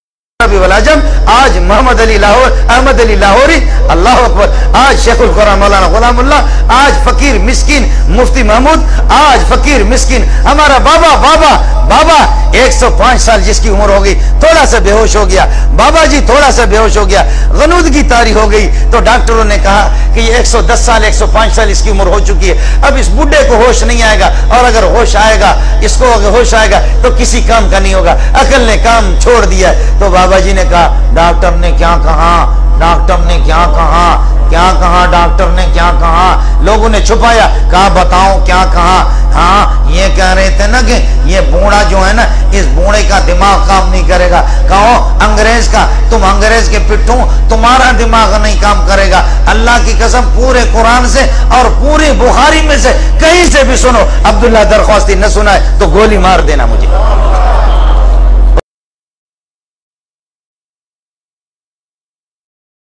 A: والعجم, آج محمد علی لاہور, احمد علی لاہوری, اللہ اکبر, آج شیخ القرآن مولانا غلام اللہ, آج فقیر مسکین مفتی محمود, آج فقیر مسکین ہمارا بابا بابا بابا 105 سال جس کی عمر ہو گئی, تھوڑا سا بے ہوش ہو گیا. بابا جی تھوڑا سا بے ہوش ہو گیا, غنودگی طاری ہو گئی, تو ڈاکٹروں نے کہا کہ یہ 110 سال 105 سال اس کی عمر ہو چکی ہے, اب اس بڈھے کو ہوش نہیں آئے گا, اور اگر ہوش آئے گا, اس کو اگر ہوش آئے گا تو کسی کام کا نہیں ہوگا, عقل نے کام چھوڑ دیا. تو بابا جی نے کہا ڈاکٹر نے کیا کہا, ڈاکٹر نے کیا کہا, کیا کہا, ڈاکٹر نے کیا کہا. لوگوں نے چھپایا, کہا بتاؤ کیا کہا. ہاں یہ کہہ رہے تھے نا کہ یہ بوڑھا جو ہے نا, اس بوڑھے کا دماغ کام نہیں کرے گا. کہو انگریز کا, تم انگریز کے پٹھوں, تمہارا دماغ نہیں کام کرے گا. اللہ کی قسم پورے قرآن سے اور پوری بخاری میں سے کہیں سے بھی سنو, عبداللہ درخواستی نہ سنا ہے تو گولی مار دینا مجھے.